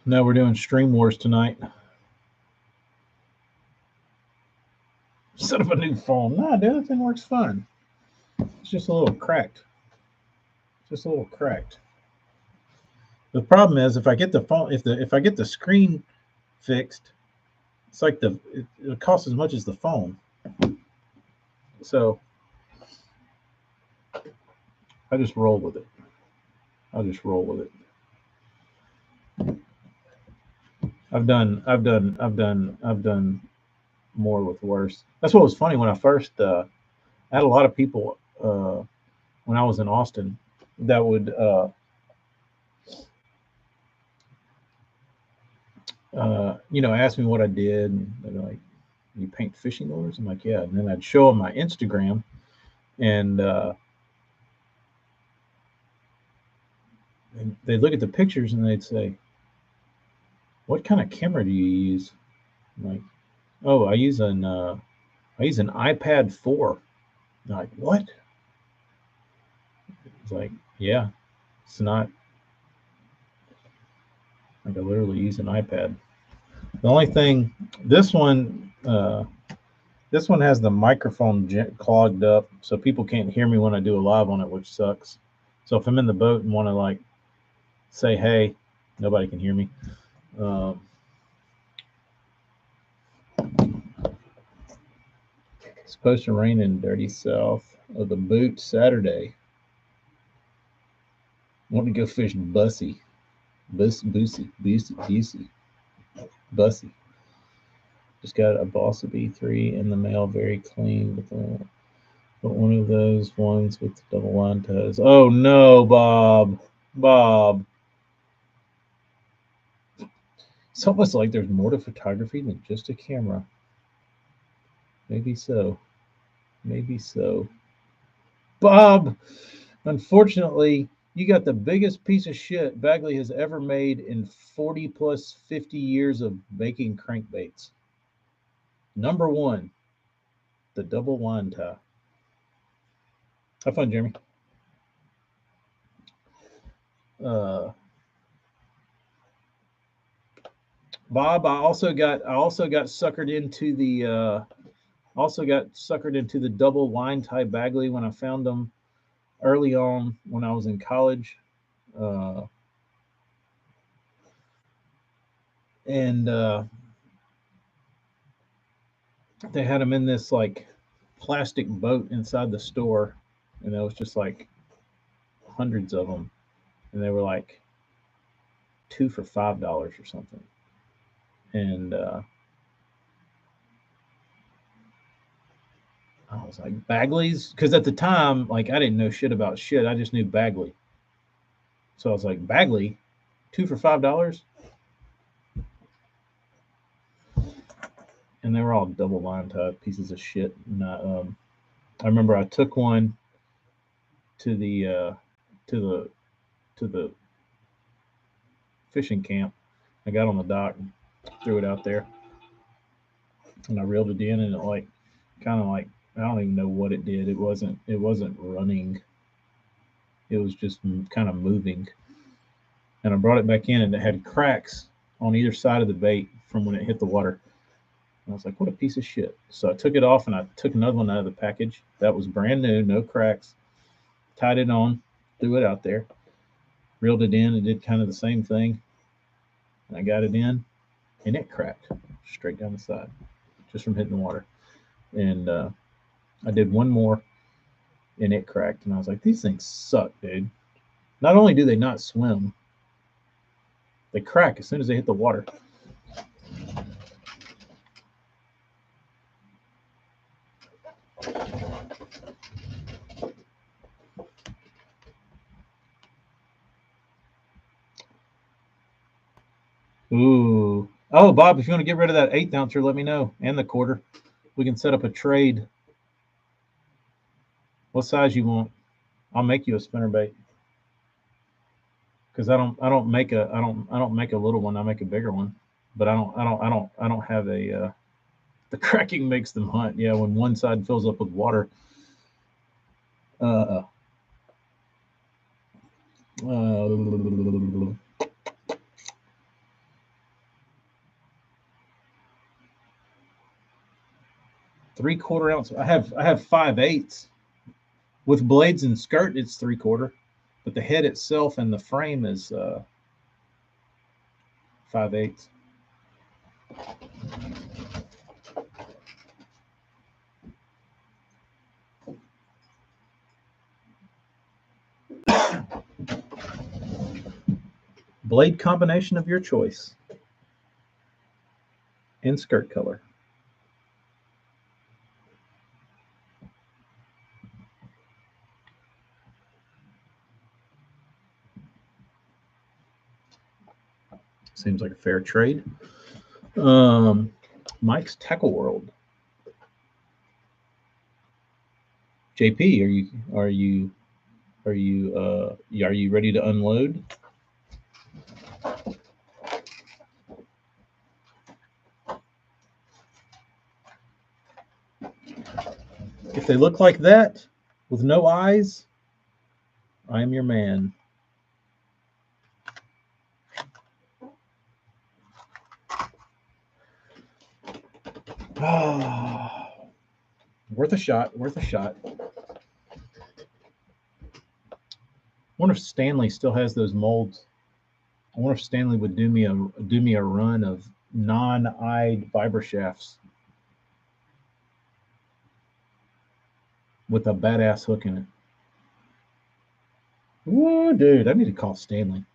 no, we're doing Stream Wars tonight. Set up a new phone. Nah, dude, that thing works fine. It's just a little cracked. Just a little cracked. The problem is if I get the phone, if I get the screen fixed, it's like it costs as much as the phone. So I just roll with it. I'll just roll with it. I've done more with worse. That's what was funny when I first. I had a lot of people when I was in Austin that would ask me what I did, and they're like, "You paint fishing lures?" I'm like, "Yeah." And then I'd show them my Instagram, and they'd look at the pictures and they'd say, "What kind of camera do you use?" I'm like, "Oh, I use an iPad 4." They're like, "What?" It's like, "Yeah, it's not like I literally use an iPad." The only thing, this one, this one has the microphone clogged up, so people can't hear me when I do a live on it, which sucks. So if I'm in the boat and want to like say hey, nobody can hear me. It's supposed to rain in dirty south of the boot Saturday. Want to go fish Bussy. Bussy. Just got a Bossa B3 in the mail, very clean, but one of those ones with the double line toes. Oh no, Bob. It's almost like there's more to photography than just a camera. Maybe so. Bob, unfortunately, you got the biggest piece of shit Bagley has ever made in 40 plus 50 years of making crankbaits. Number one, the double line tie. Have fun, Jeremy. Bob, I also got suckered into the double line tie Bagley when I found them early on when I was in college. And they had them in this like plastic boat inside the store, and there was just like hundreds of them, and they were like two for $5 or something. And I was like, Bagley's, because at the time, like I didn't know shit about shit. I just knew Bagley. So I was like, Bagley, two for $5, and they were all double line tied pieces of shit. And I remember I took one to the to the fishing camp. I got on the dock and threw it out there. and I reeled it in, and it like kind of like I don't even know what it did. It wasn't running. It was just kind of moving. And I brought it back in, and it had cracks on either side of the bait from when it hit the water. And I was like, what a piece of shit. So I took it off, and I took another one out of the package that was brand new, no cracks, tied it on, threw it out there, reeled it in, and did kind of the same thing. And I got it in, and it cracked straight down the side just from hitting the water. And I did one more, and it cracked. And I was like, these things suck, dude. Not only do they not swim, they crack as soon as they hit the water. Ooh. Oh, Bob, if you want to get rid of that 1/8 ouncer, let me know. And the quarter. We can set up a trade. What size you want? I'll make you a spinnerbait. Because I don't make a little one. I make a bigger one. But I don't have a the cracking makes them hunt. Yeah, when one side fills up with water. Uh, uh, 3/4 ounce. I have 5/8 with blades and skirt. It's 3/4, but the head itself and the frame is 5/8. Blade combination of your choice and skirt color. Seems like a fair trade. Mike's Tackle World. JP, are you ready to unload? If they look like that with no eyes, I am your man. Worth a shot. Worth a shot. I wonder if Stanley still has those molds. I wonder if Stanley would do me a run of non-eyed fiber shafts with a badass hook in it. Whoa, dude! I need to call Stanley.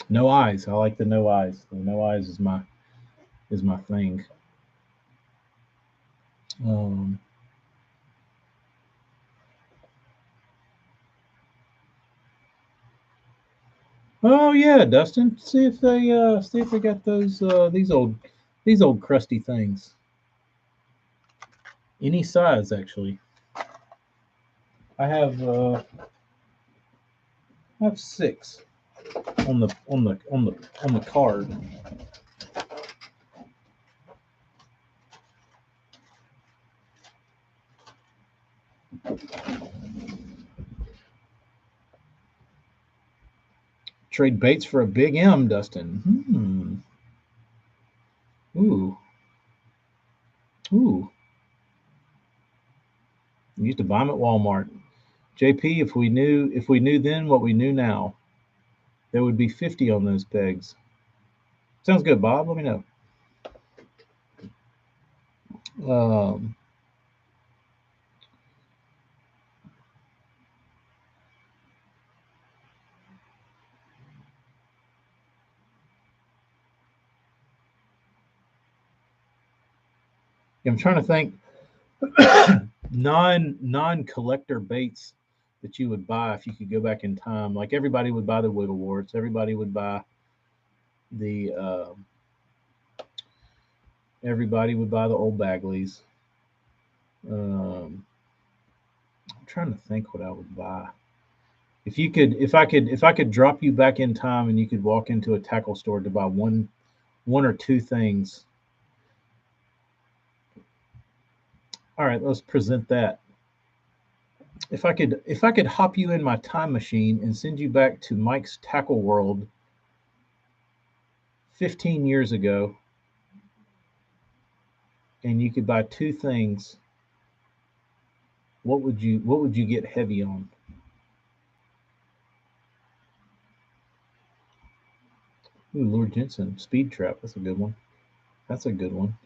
No eyes. I like the no eyes. The no eyes is my thing. Um, oh yeah, Dustin. See if they got those these old crusty things. Any size actually. I have 6 on the card. Trade baits for a big M, Dustin. Ooh. Ooh. You used to buy them at Walmart. JP, if we knew then what we knew now, there would be 50 on those pegs. Sounds good, Bob. Let me know. I'm trying to think non collector baits that you would buy if you could go back in time. Like everybody would buy the wiggle warts. The everybody would buy the old Bagleys. I'm trying to think what I would buy. If I could drop you back in time and you could walk into a tackle store to buy one one or two things. All right, let's present that. If I could hop you in my time machine and send you back to Mike's tackle world 15 years ago, and you could buy two things, what would you get heavy on? Ooh, Lord Jensen, Speed Trap. That's a good one. That's a good one.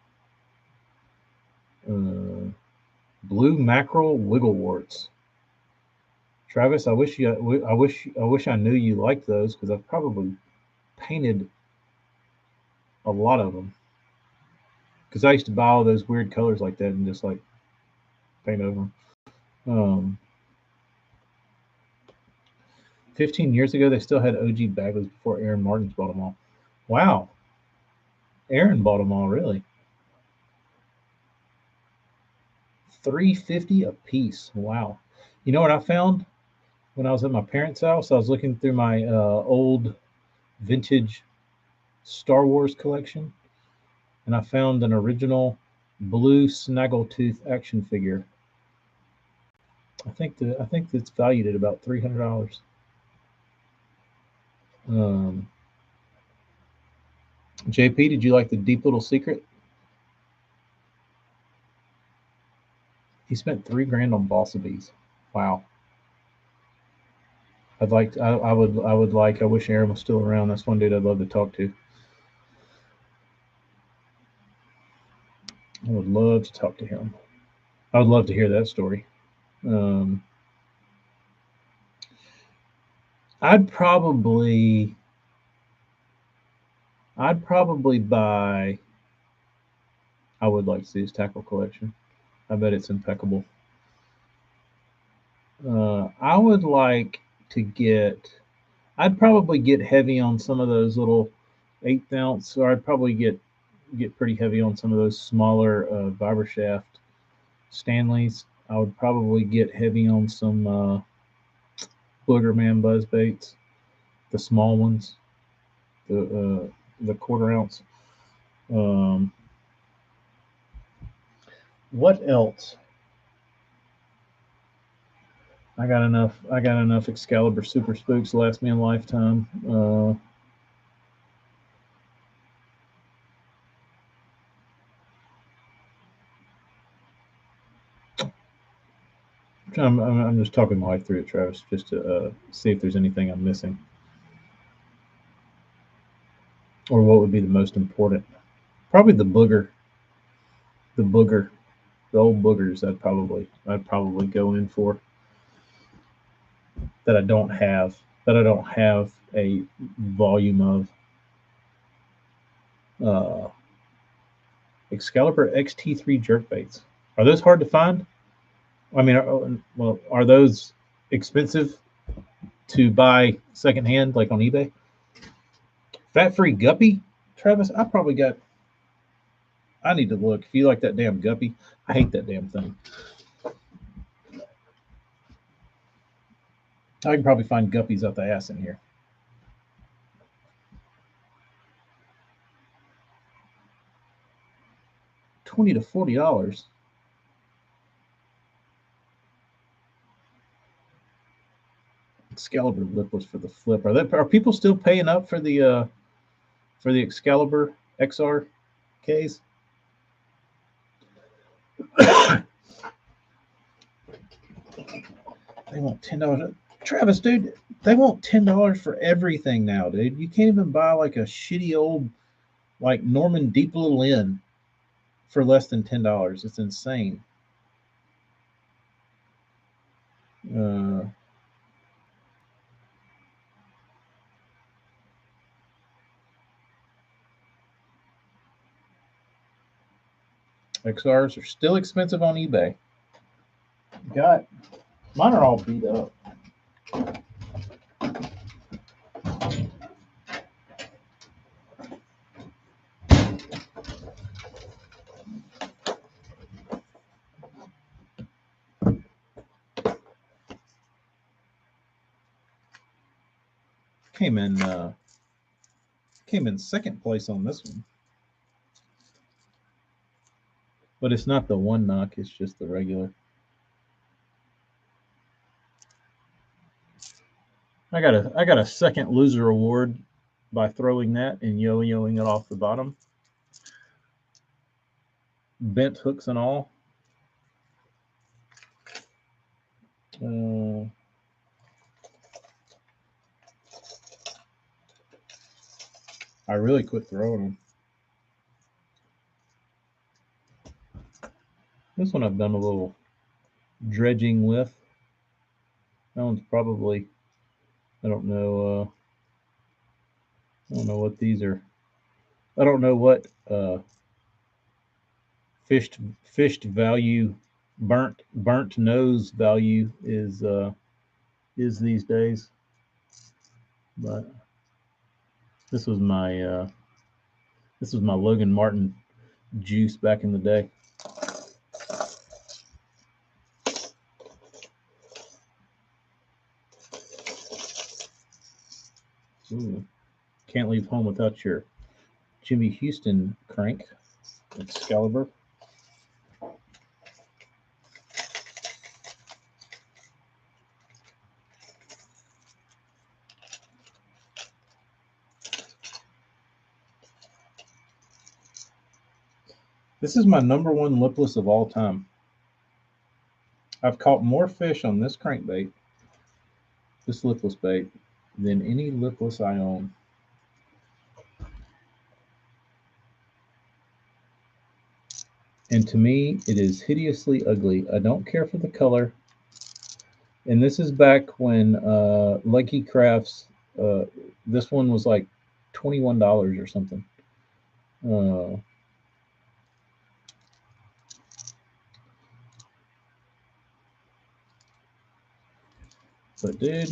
Uh, Blue Mackerel Wiggleworts. Travis, I wish I knew you liked those because I've probably painted a lot of them. Because I used to buy all those weird colors like that and just like paint over them. 15 years ago, they still had OG Bagleys before Aaron Martins bought them all. Wow, Aaron bought them all, really? 350 a piece. Wow. You know what I found when I was at my parents' house? I was looking through my old vintage Star Wars collection, and I found an original blue Snaggletooth action figure. I think that's valued at about $300. Um, JP, did you like the Deep Little Secret? He spent 3 grand on Bossa Bees. Wow. I wish Aaron was still around. That's one dude I'd love to talk to. I would love to talk to him. I would love to hear that story. Um, I'd probably, I'd probably buy. I would like to see his tackle collection. I bet it's impeccable. I would like to get. I'd probably get heavy on some of those little 1/8 ounce, or I'd probably get pretty heavy on some of those smaller Vibershaft Stanleys. I would probably get heavy on some Boogerman buzz baits, the small ones, the 1/4 ounce. Um, what else? I got enough Excalibur Super Spooks to last me a lifetime. I'm just talking my way through it, Travis, just to see if there's anything I'm missing, or what would be the most important. Probably the booger, the old boogers. I'd probably go in for that. I don't have a volume of. Uh, Excalibur XT3 jerkbaits. Are those hard to find? I mean, are those expensive to buy secondhand, like on eBay? Fat free guppy, Travis. I need to look. If you like that damn guppy, I hate that damn thing. I can probably find guppies out the ass in here. 20 to $40. Excalibur lipless for the flip. Are people still paying up for the Excalibur XR case? They want $10. Travis, dude, they want $10 for everything now, dude. You can't even buy like a shitty old like Norman Deep Little Inn for less than $10. It's insane. Uh, XRs are still expensive on eBay. Got mine are all beat up. Came in came in second place on this one. But it's not the one knock, it's just the regular. I got a second loser award by throwing that and yo-yoing it off the bottom. Bent hooks and all. I really quit throwing them. This one I've done a little dredging with. That one's probably, I don't know what these are. I don't know what fished value, burnt nose value is these days. But this was my Logan Martin juice back in the day. Ooh, can't leave home without your Jimmy Houston crank, Excalibur. This is my number one lipless of all time. I've caught more fish on this crankbait, this lipless bait, than any lipless I own. And to me, it is hideously ugly. I don't care for the color. And this is back when Lucky Crafts, this one was like $21 or something. But dude,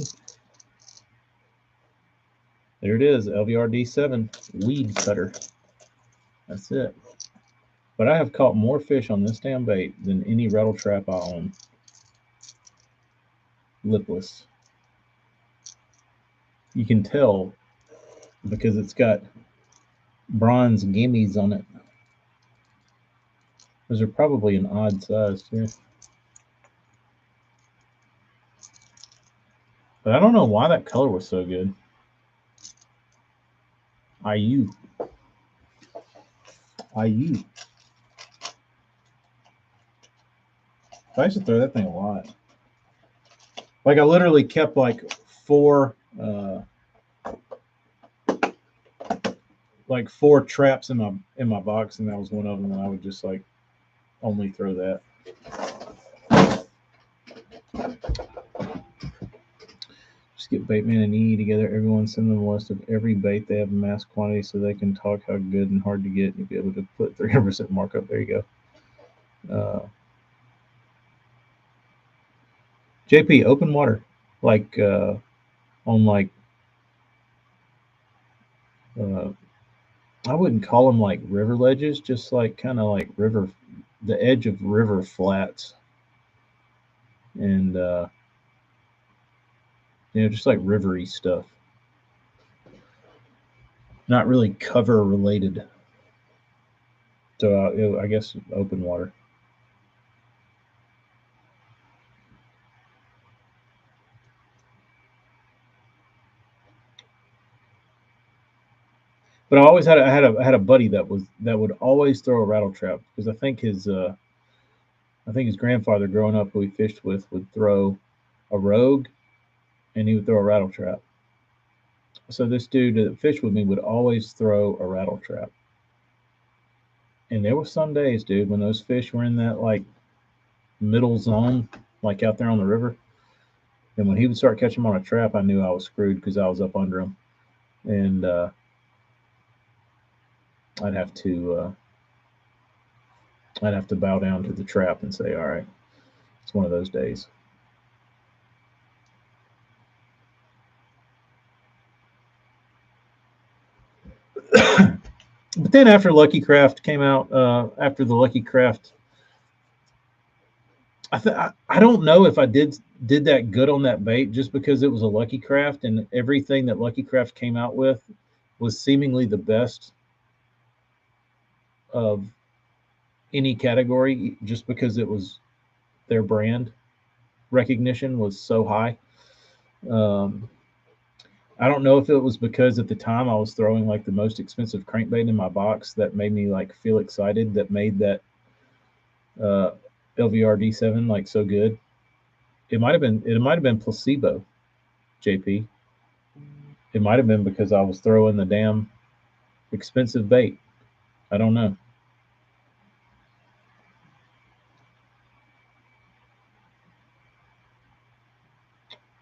there it is, LVR D7 weed cutter. That's it. But I have caught more fish on this damn bait than any rattle trap I own. Lipless. You can tell because it's got bronze gimmies on it. Those are probably an odd size too. But I don't know why that color was so good. IU. I used to throw that thing a lot. Like I literally kept like four traps in my box, and that was one of them. And I would just like only throw that. Just get Baitman and E together. Everyone send them a list of every bait they have in mass quantity so they can talk how good and hard to get, and you'll be able to put 300% markup. There you go. JP, open water, like on like I wouldn't call them like river ledges, just like kind of like river, the edge of river flats, and just like rivery stuff. Not really cover related. So I guess open water. But I had a buddy that would always throw a rattle trap, because I think his grandfather growing up who he fished with would throw a rogue, and he would throw a rattle trap. So this dude that fished with me would always throw a rattle trap. And there were some days, dude, when those fish were in that like middle zone, like out there on the river. And when he would start catching them on a trap, I knew I was screwed because I was up under him. And I'd have to bow down to the trap and say, all right, it's one of those days. But then after Lucky Craft came out, after the Lucky Craft, I don't know if I did that good on that bait just because it was a Lucky Craft, and everything that Lucky Craft came out with was seemingly the best of any category just because it was their brand recognition was so high. Um, I don't know if it was because at the time I was throwing like the most expensive crankbait in my box that made me like feel excited that made that uh, LVR D7 like so good. It might have been placebo, JP. It might have been because I was throwing the damn expensive bait. I don't know.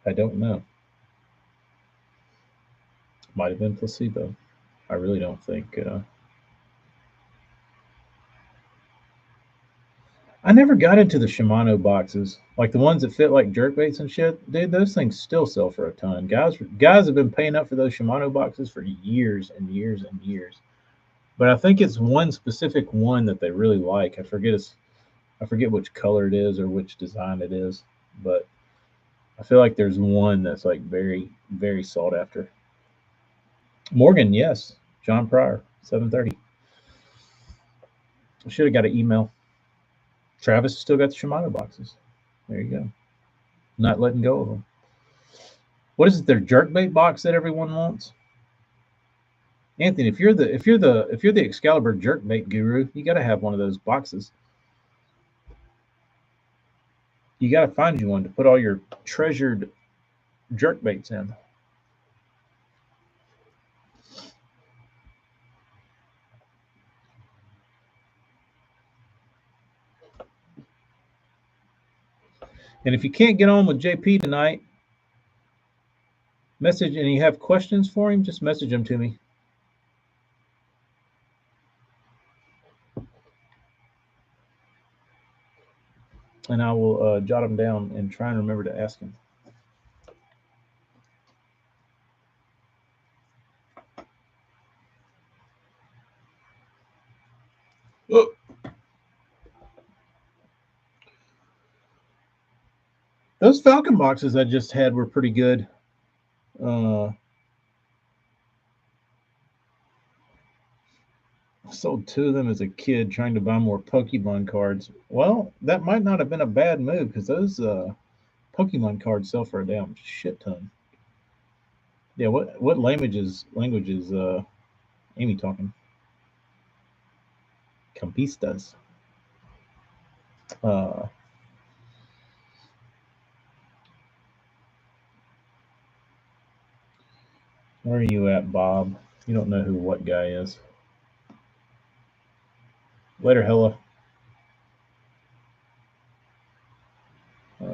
I don't know. Might have been placebo. I really don't think. I never got into the Shimano boxes, like the ones that fit like jerkbaits and shit. Dude, those things still sell for a ton. Guys have been paying up for those Shimano boxes for years and years and years. But I think it's one specific one that they really like. I forget which color it is or which design it is, but I feel like there's one that's like very very sought after. Morgan, yes. John Pryor, 7:30. I should have got an email. Travis still got the Shimano boxes. There you go. Not letting go of them. What is it? Their jerkbait box that everyone wants? Anthony, if you're the Excalibur jerkbait guru, you got to have one of those boxes. You got to find you one to put all your treasured jerkbaits in. And if you can't get on with JP tonight, message and you have questions for him, just message them to me. And I will jot them down and try and remember to ask him. Oh. Those Falcon boxes I just had were pretty good. Uh, Sold two of them as a kid trying to buy more Pokemon cards. Well, that might not have been a bad move because those Pokemon cards sell for a damn shit ton. Yeah, what languages Amy talking? Campistas. Uh, where are you at, Bob? You don't know who what guy is. Later, Hella. Uh,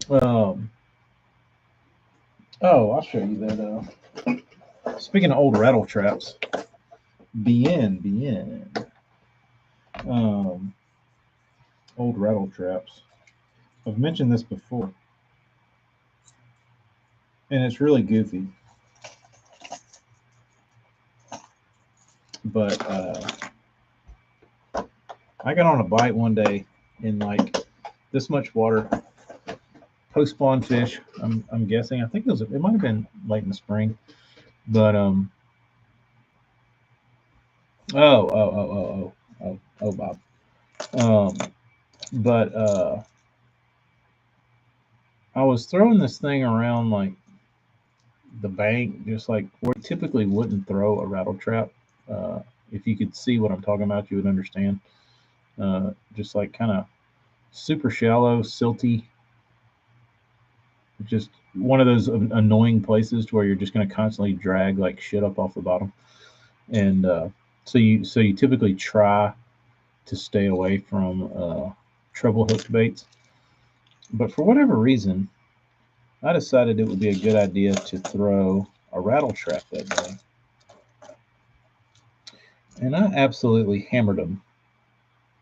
um, oh, I'll show you that. Speaking of old rattle traps, bien. Um, Old rattle traps. I've mentioned this before, and it's really goofy. But I got on a bite one day in like this much water, post spawn fish. I'm guessing. I think it might have been late in the spring, but oh Bob. Um, but I was throwing this thing around like the bank, just like where you typically wouldn't throw a rattle trap. If you could see what I'm talking about, you would understand. Just like kind of super shallow, silty, just one of those annoying places to where you're just going to constantly drag like shit up off the bottom. And so you typically try to stay away from treble hooked baits. But for whatever reason, I decided it would be a good idea to throw a rattle trap that day. And I absolutely hammered them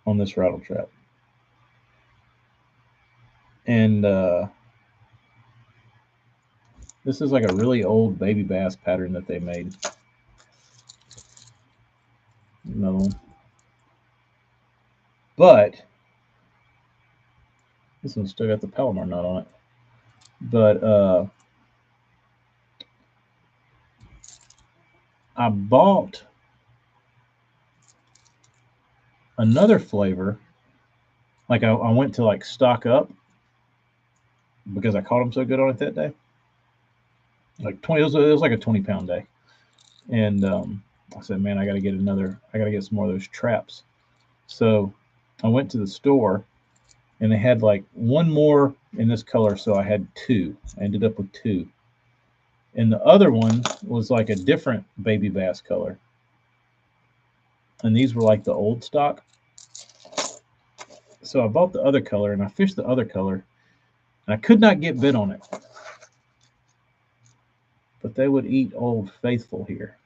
on this rattle trap. And this is like a really old baby bass pattern that they made. Another one. But this one's still got the Palomar nut on it. But I bought another flavor. Like I went to like stock up because I caught them so good on it that day. Like 20, it was like a 20-pound day, and I said, man, I got to get some more of those traps. So I went to the store, and they had like one more in this color, so I had two. I ended up with two, and the other one was like a different baby bass color, and these were like the old stock. So I bought the other color, and I fished the other color, and I could not get bit on it. But they would eat Old Faithful here.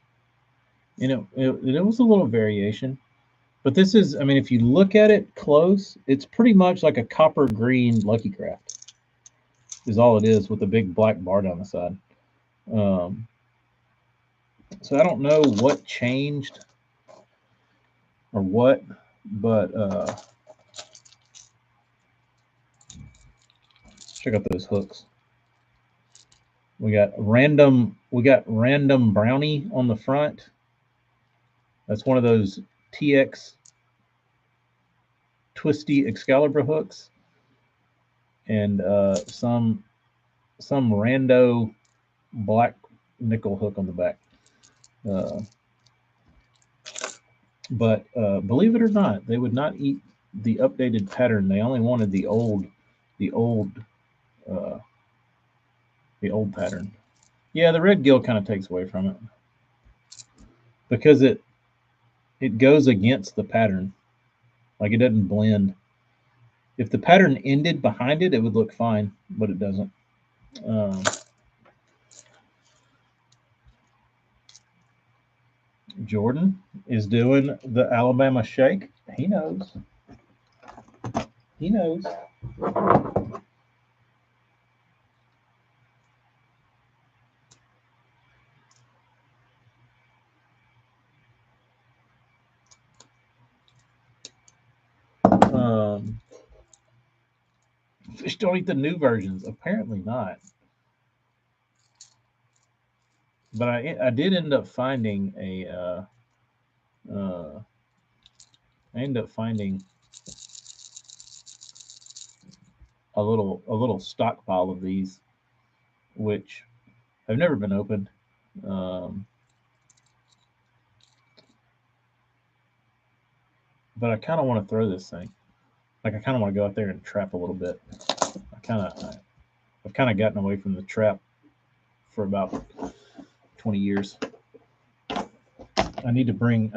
It was a little variation. But this is, I mean, if you look at it close, it's pretty much like a copper green Lucky Craft, is all it is, with a big black bar down the side. So I don't know what changed or what, but check out those hooks. We got random brownie on the front. That's one of those TX twisty Excalibur hooks, and some rando black nickel hook on the back. But believe it or not, they would not eat the updated pattern. They only wanted the old pattern. Yeah, the red gill kind of takes away from it because it goes against the pattern. Like, it doesn't blend. If the pattern ended behind it, it would look fine, but it doesn't. Jordan is doing the Alabama shake. He knows. He knows. Fish don't eat the new versions. Apparently not. But I did end up finding a I ended up finding a little stockpile of these, which have never been opened. But I kind of want to throw this thing. Like, I kind of want to go out there and trap a little bit. I've kind of gotten away from the trap for about 20 years. I need to bring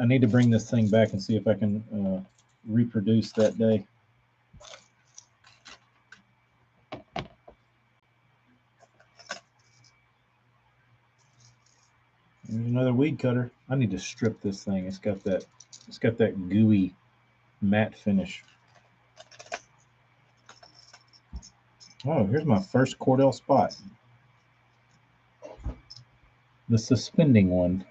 this thing back and see if I can reproduce that day. There's another weed cutter. I need to strip this thing. It's got that gooey matte finish. Oh, here's my first Cordell spot. The suspending one.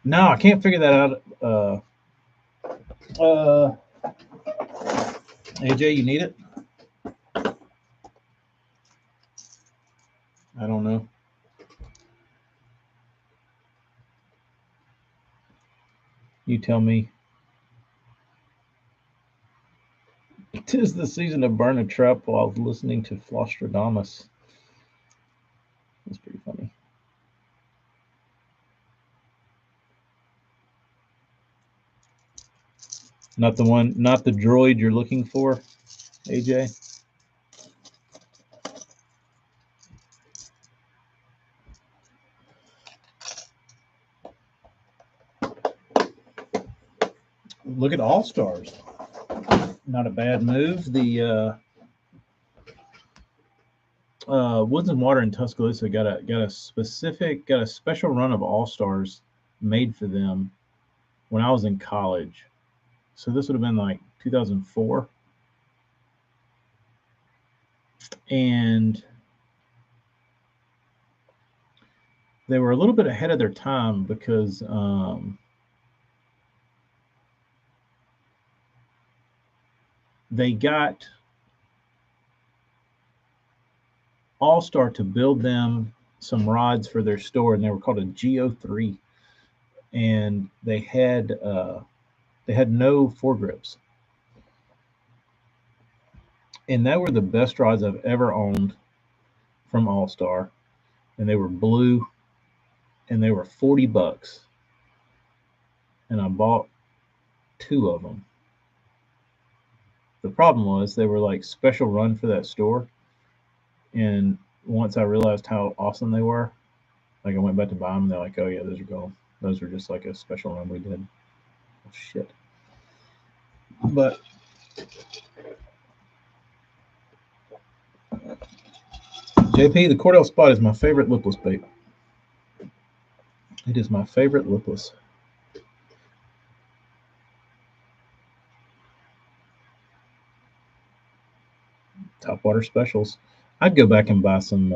No, I can't figure that out. AJ, you need it? I don't know. You tell me. 'Tis the season to burn a trap while listening to Flostradamus. That's pretty funny. Not the droid you're looking for, AJ? Look at All Stars. Not a bad move. The Woods and Water in Tuscaloosa got a special run of All Stars made for them when I was in college. So this would have been like 2004, and they were a little bit ahead of their time because they got All Star to build them some rods for their store, and they were called a GO3, and they had no foregrips, and that were the best rods I've ever owned from All Star, and they were blue, and they were $40, and I bought two of them. The problem was they were like special run for that store, and once I realized how awesome they were, like I went back to buy them. They're like, "Oh yeah, those are gone. Those are just like a special run we did." Oh, shit. But JP, the Cordell Spot is my favorite lipless bait. It is my favorite lipless. Topwater specials. I'd go back and buy some.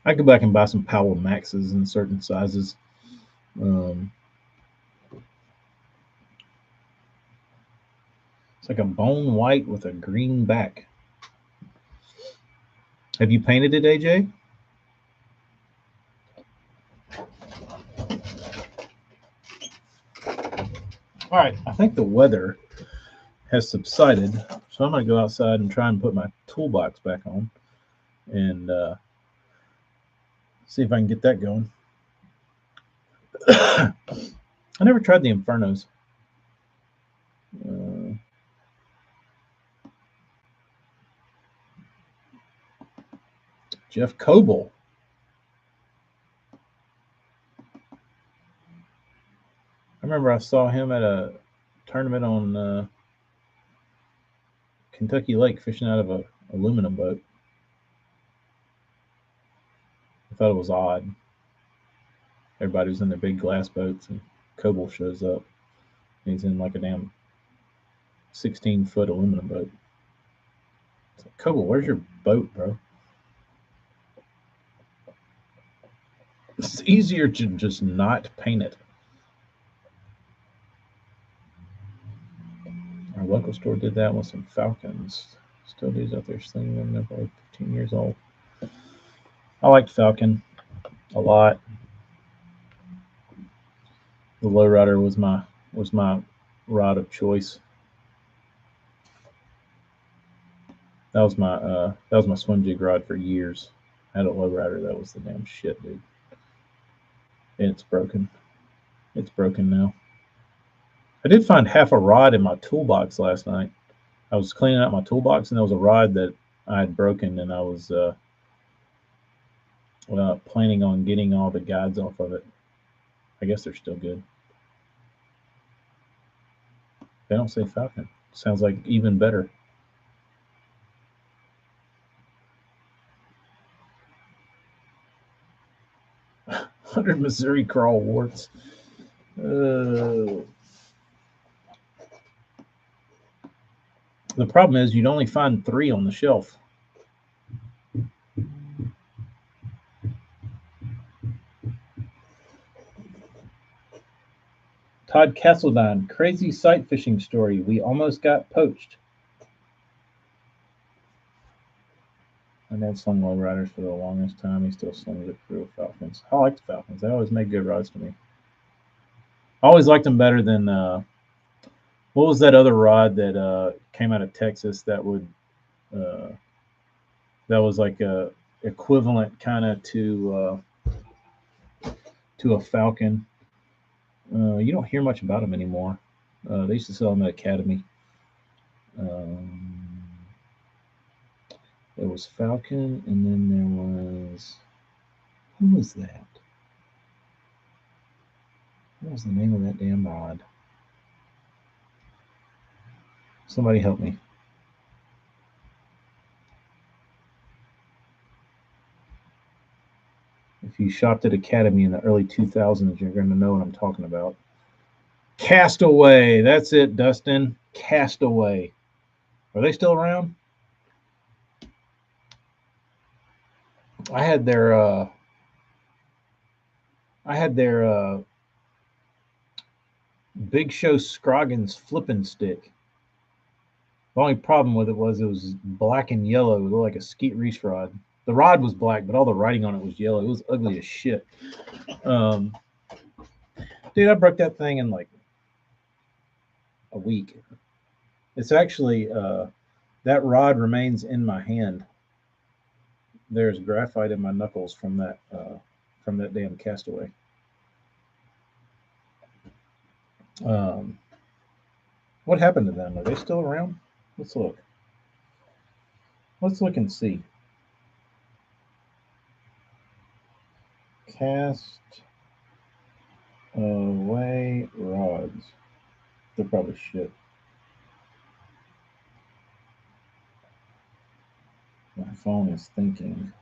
I'd go back and buy some Powell Maxes in certain sizes. Um, it's like a bone white with a green back. Have you painted it, AJ? All right, I think the weather has subsided, so I'm going to go outside and try and put my toolbox back on and see if I can get that going. I never tried the Infernos. Jeff Coble. I remember I saw him at a tournament on Kentucky Lake fishing out of a aluminum boat. I thought it was odd. Everybody was in their big glass boats, and Coble shows up. And he's in like a damn 16-foot aluminum boat. It's like, Coble, where's your boat, bro? It's easier to just not paint it. Our local store did that with some Falcons. Still dudes out there slinging them. They're probably 15 years old. I liked Falcon a lot. The lowrider was my rod of choice. That was my swim jig rod for years. I had a lowrider that was the damn shit, dude. And it's broken. It's broken now. I did find half a rod in my toolbox last night. I was cleaning out my toolbox, and there was a rod that I had broken, and I was planning on getting all the guides off of it. I guess they're still good. They don't say Falcon. Sounds like even better. 100 Missouri crawl warts. The problem is you'd only find 3 on the shelf. Todd Castledine, crazy sight fishing story. We almost got poached. My dad slung low riders for the longest time. He still slings a crew of Falcons. I like the Falcons. They always make good rods to me. I always liked them better than what was that other rod that came out of Texas that would that was like a equivalent kind of to a Falcon. You don't hear much about them anymore. They used to sell them at Academy. There was Falcon, and then there was, who was that? What was the name of that damn rod? Somebody help me. If you shopped at Academy in the early 2000s, you're going to know what I'm talking about. Castaway. That's it, Dustin. Castaway. Are they still around? I had their Big Show Scroggins flipping stick. The only problem with it was black and yellow. It looked like a skeet reach rod. The rod was black, but all the writing on it was yellow. It was ugly as shit. Dude, I broke that thing in like a week. It's actually that rod remains in my hand. There's graphite in my knuckles from that damn Castaway. What happened to them? Are they still around? Let's look. Let's look and see. Castaway rods. They're probably shit. My phone is thinking.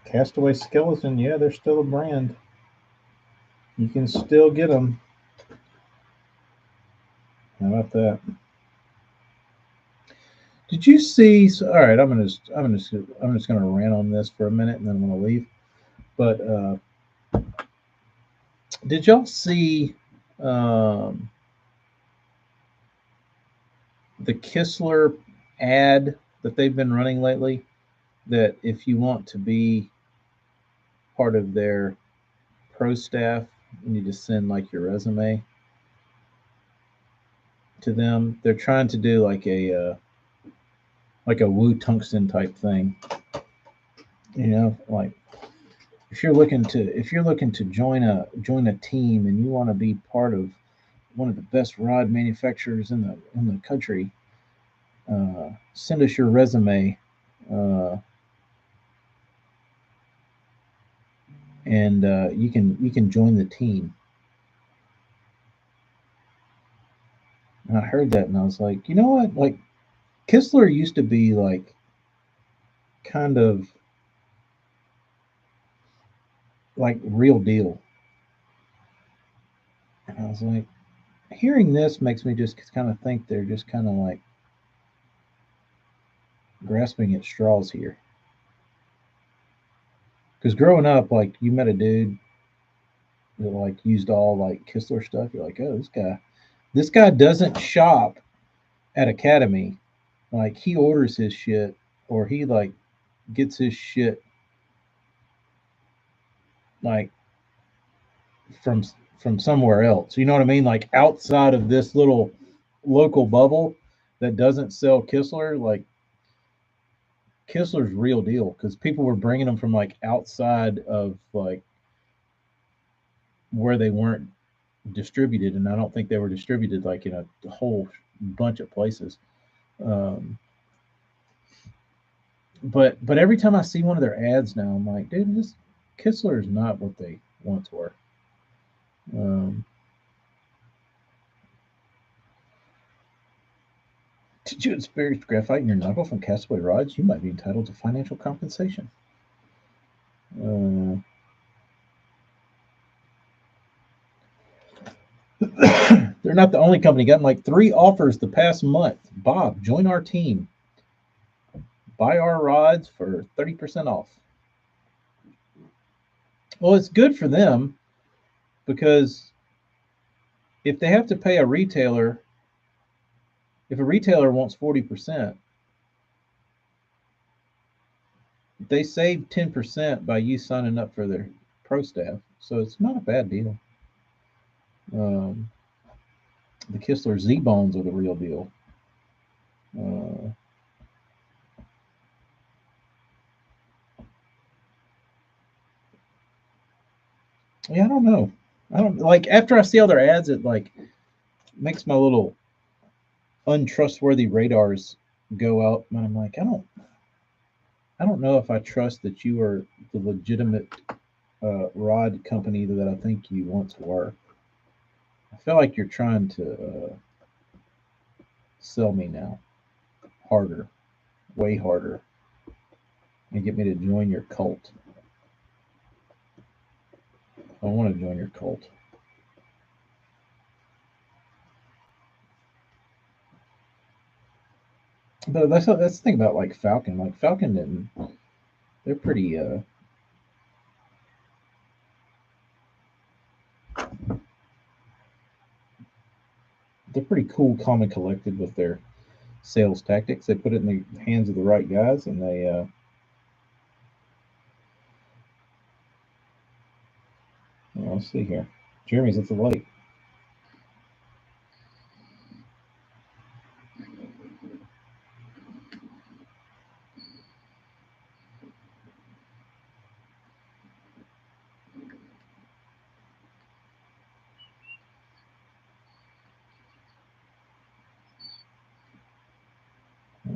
Castaway Skeleton, yeah, they're still a brand. You can still get them. How about that? Did you see? So, all right, I'm just gonna rant on this for a minute, and then I'm gonna leave. But did y'all see the Kistler ad that they've been running lately? That if you want to be part of their pro staff, you need to send like your resume to them. They're trying to do like a Woo Tungsten type thing. You know, like if you're looking to join a team and you want to be part of one of the best rod manufacturers in the country, send us your resume, and you can join the team. And I heard that and I was like, you know what? Like Kistler used to be like kind of like real deal. And I was like, hearing this makes me just kind of think they're just kind of like grasping at straws here. Because growing up, like you met a dude that like used all like Kistler stuff. You're like, oh, this guy doesn't shop at Academy. Like he orders his shit or he like gets his shit like from somewhere else. You know what I mean? Like outside of this little local bubble that doesn't sell Kistler, like Kistler's real deal because people were bringing them from like outside of like where they weren't distributed, and I don't think they were distributed like in a whole bunch of places. Um, but every time I see one of their ads now, I'm like, dude, this Kistler is not what they once were. Um, did you experience graphite in your knuckle from Castaway rods? You might be entitled to financial compensation. They're not the only company. Gotten like 3 offers the past month. Bob, join our team. Buy our rods for 30% off. Well, it's good for them because if they have to pay a retailer, if a retailer wants 40%, they save 10% by you signing up for their pro staff. So it's not a bad deal. The Kistler Z bones are the real deal. Yeah, I don't know. I don't like after I see all their ads, it like makes my little untrustworthy radars go out, and I'm like, I don't know if I trust that you are the legitimate rod company that I think you once were. I feel like you're trying to sell me now harder, way harder. and get me to join your cult. I want to join your cult. But that's the thing about like Falcon. Like Falcon didn't. They're pretty. They're pretty cool, calm, and collected with their sales tactics. They put it in the hands of the right guys, and they. Let's see here. Jeremy's at the light.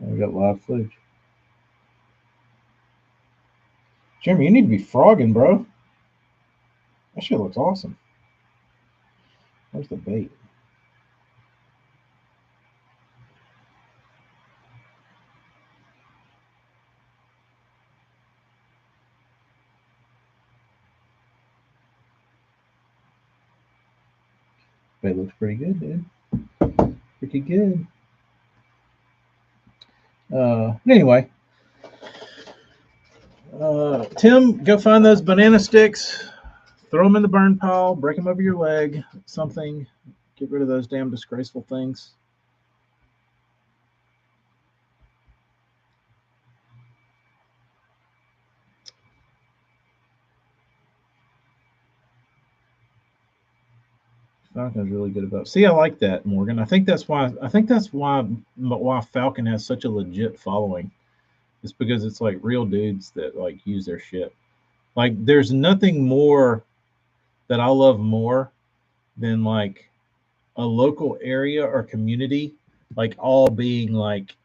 We got live footage. Jeremy, you need to be frogging, bro. That shit looks awesome. Where's the bait? Bait looks pretty good, dude. Pretty good. Anyway, Tim, go find those banana sticks, throw them in the burn pile, break them over your leg, something. Get rid of those damn disgraceful things. Falcon's really good about. See, I like that, Morgan. I think that's why. Why Falcon has such a legit following. It's because it's like real dudes that like use their shit. Like, there's nothing more that I love more than like a local area or community, like all being like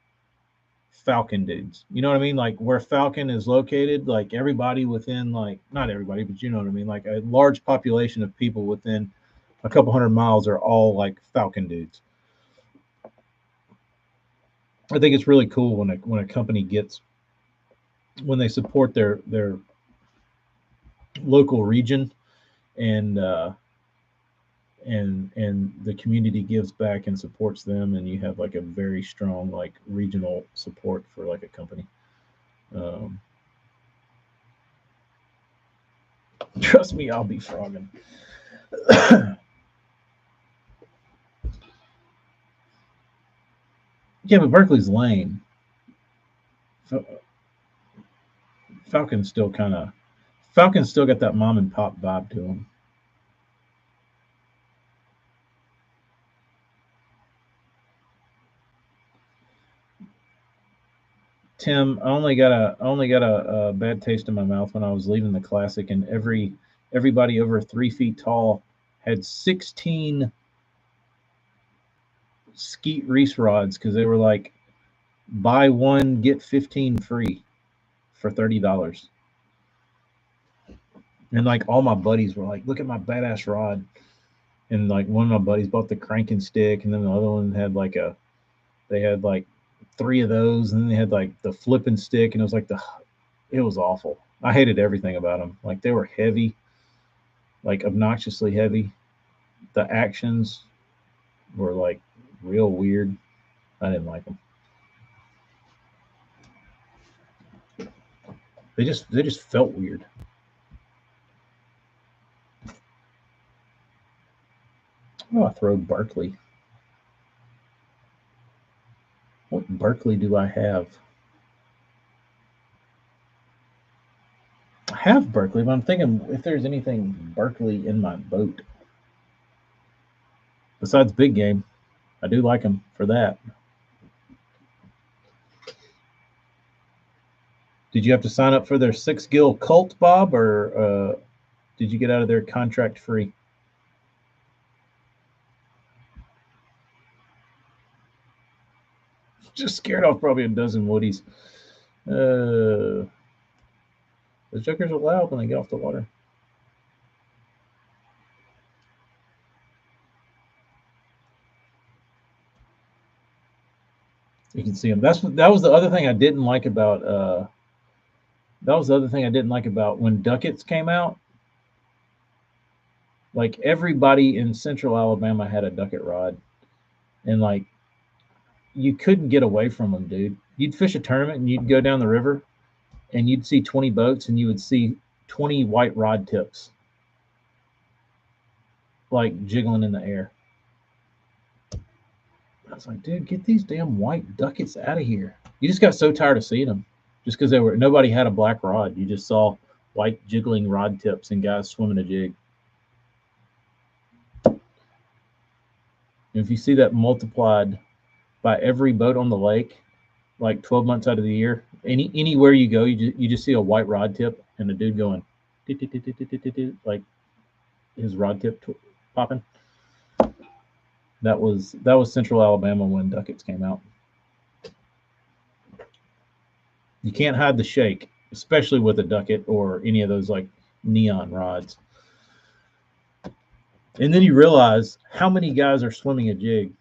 Falcon dudes. You know what I mean? Like where Falcon is located, like everybody within, like, not everybody, but you know what I mean? Like a large population of people within a couple hundred miles are all like Falcon dudes. I think it's really cool when a company gets, when they support their local region, and and the community gives back and supports them, and you have like a very strong like regional support for like a company. um, Trust me, I'll be frogging. Yeah, but Berkeley's lame. Falcon's still kind of, Falcon's still got that mom and pop vibe to him. Tim, I only got a bad taste in my mouth when I was leaving the classic, and everybody over 3 feet tall had 16 skeet Reese rods because they were like buy one get 15 free for $30. And like all my buddies were like, look at my badass rod. And like one of my buddies bought the cranking stick, and then the other one had like they had like three of those, and then they had like the flipping stick, and it was like it was awful. I hated everything about them. Like they were heavy, like obnoxiously heavy. The actions were like real weird. I didn't like them. They just felt weird. Oh, I throw Barkley. What Barkley do I have? I have Berkeley, but I'm thinking if there's anything Berkeley in my boat besides big game. I do like them for that. Did you have to sign up for their 6 gil cult, Bob, or did you get out of their contract free? Just scared off probably a dozen woodies. The jokers are loud when they get off the water. You can see them. That was the other thing I didn't like about That was the other thing I didn't like about when duckets came out. Like everybody in Central Alabama had a ducket rod, and like you couldn't get away from them, dude. You'd fish a tournament and you'd go down the river and you'd see 20 boats and you would see 20 white rod tips like jiggling in the air. I was like, dude, get these damn white duckets out of here. You just got so tired of seeing them just because nobody had a black rod. You just saw white jiggling rod tips and guys swimming a jig. And if you see that multiplied by every boat on the lake, like 12 months out of the year, anywhere you go, you just see a white rod tip and a dude going like his rod tip popping. That was Central Alabama when duckets came out. You can't hide the shake, especially with a ducket or any of those like neon rods. And then you realize how many guys are swimming a jig.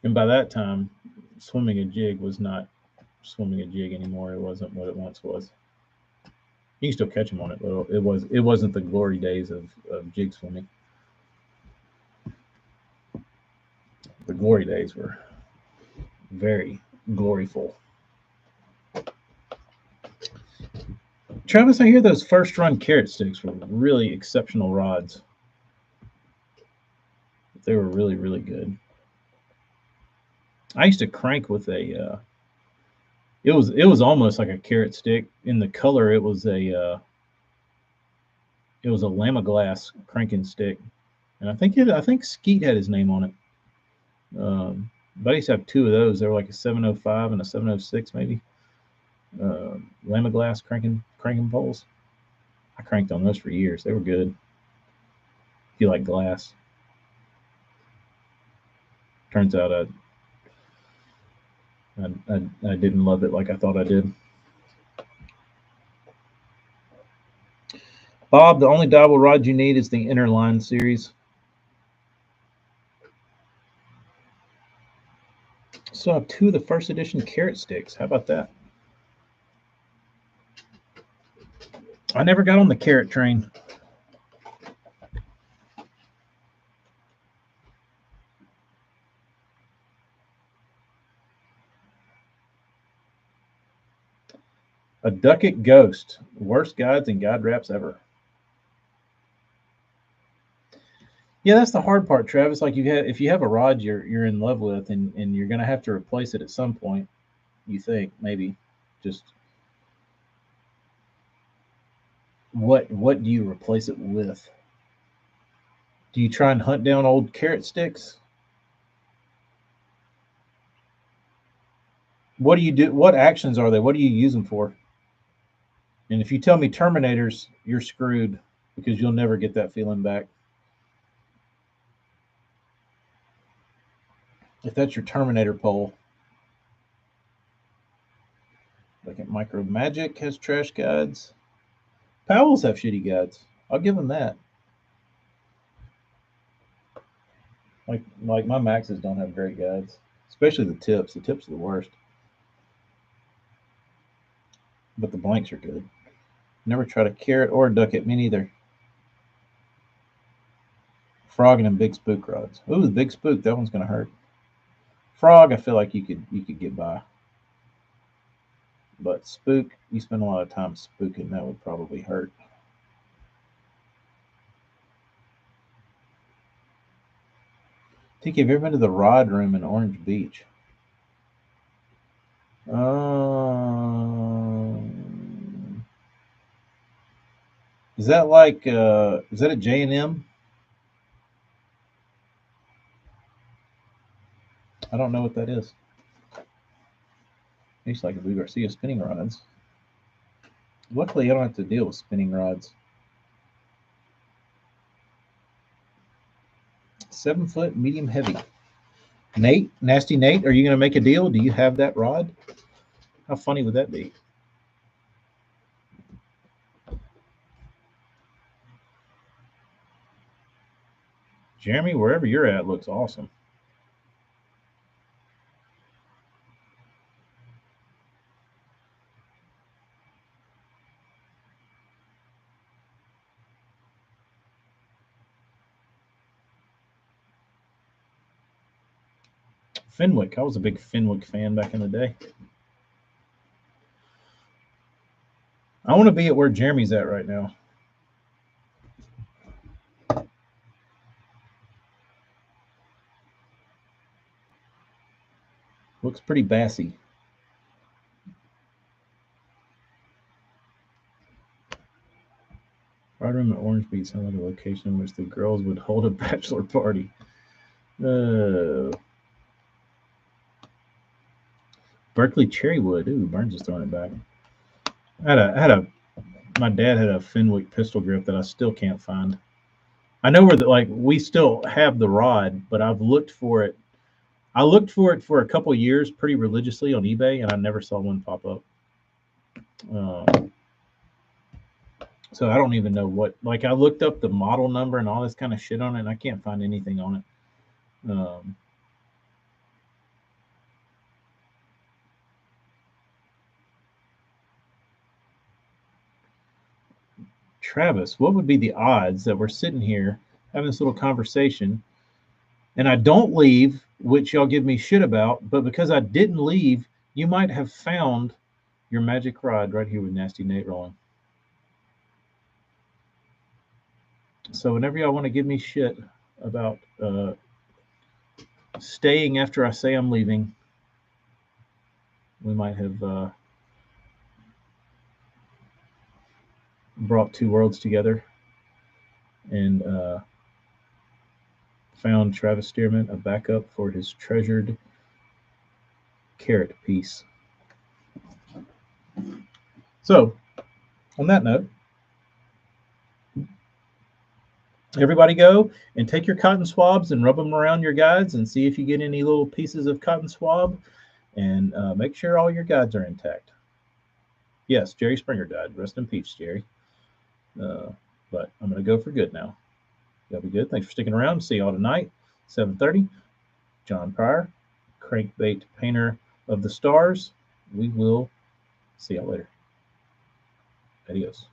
And by that time, swimming a jig was not swimming a jig anymore. It wasn't what it once was. You can still catch them on it, but it wasn't the glory days of jig swimming. The glory days were very gloryful. Travis, I hear those first run carrot sticks were really exceptional rods. They were really, really good. I used to crank with a. It was almost like a carrot stick. In the color, it was a Lama Glass cranking stick, and I think Skeet had his name on it. But I used to have two of those. They were like a 705 and a 706 maybe. Lama Glass cranking poles. I cranked on those for years. They were good. If you like glass. Turns out I didn't love it like I thought I did. Bob, the only dowel rod you need is the Interline series. So I have two of the first edition carrot sticks. How about that? I never got on the carrot train. A ducket ghost. Worst guides and guide wraps ever. Yeah, that's the hard part, Travis. Like if you have a rod you're in love with and you're gonna have to replace it at some point, you think maybe. Just what do you replace it with? Do you try and hunt down old carrot sticks? What do you do? What actions are they? What do you use them for? And if you tell me Terminators, you're screwed because you'll never get that feeling back. If that's your Terminator pole. Like at Micro Magic has trash guides. Powell's have shitty guides. I'll give them that. Like my Maxes don't have great guides, especially the tips. The tips are the worst. But the blanks are good. Never tried a carrot or a ducket. Me neither. Frog and big spook rods. Ooh, the big spook. That one's gonna hurt. Frog, I feel like you could get by. But spook, you spend a lot of time spooking. That would probably hurt. Tiki, have you ever been to the Rod Room in Orange Beach? Is that like is that a J&M? I don't know what that is. I used to like Blue Garcia spinning rods. Luckily, I don't have to deal with spinning rods. 7 foot, medium heavy. Nate, Nasty Nate, are you going to make a deal? Do you have that rod? How funny would that be? Jeremy, wherever you're at, looks awesome. Fenwick. I was a big Fenwick fan back in the day. I want to be at where Jeremy's at right now. Looks pretty bassy. Fried room at Orange Beach sounds like a location in which the girls would hold a bachelor party. Berkeley Cherrywood. Ooh, Burns is throwing it back. My dad had a Fenwick pistol grip that I still can't find. I know where we still have the rod, but I've looked for it. I looked for it for a couple years pretty religiously on eBay, and I never saw one pop up. So I don't even know what. Like I looked up the model number and all this kind of shit on it, and I can't find anything on it. Travis, what would be the odds that we're sitting here having this little conversation and I don't leave, which y'all give me shit about, but because I didn't leave, you might have found your magic rod right here with Nasty Nate rolling. So whenever y'all want to give me shit about staying after I say I'm leaving, we might have brought two worlds together and found Travis Stearman a backup for his treasured carrot piece. So, on that note, everybody go and take your cotton swabs and rub them around your guides and see if you get any little pieces of cotton swab and make sure all your guides are intact. Yes, Jerry Springer died. Rest in peace, Jerry. But I'm going to go for good now. Y'all be good. Thanks for sticking around. See y'all tonight, 7:30. John Pryor, Crankbait Painter of the Stars. We will see y'all later. Adios.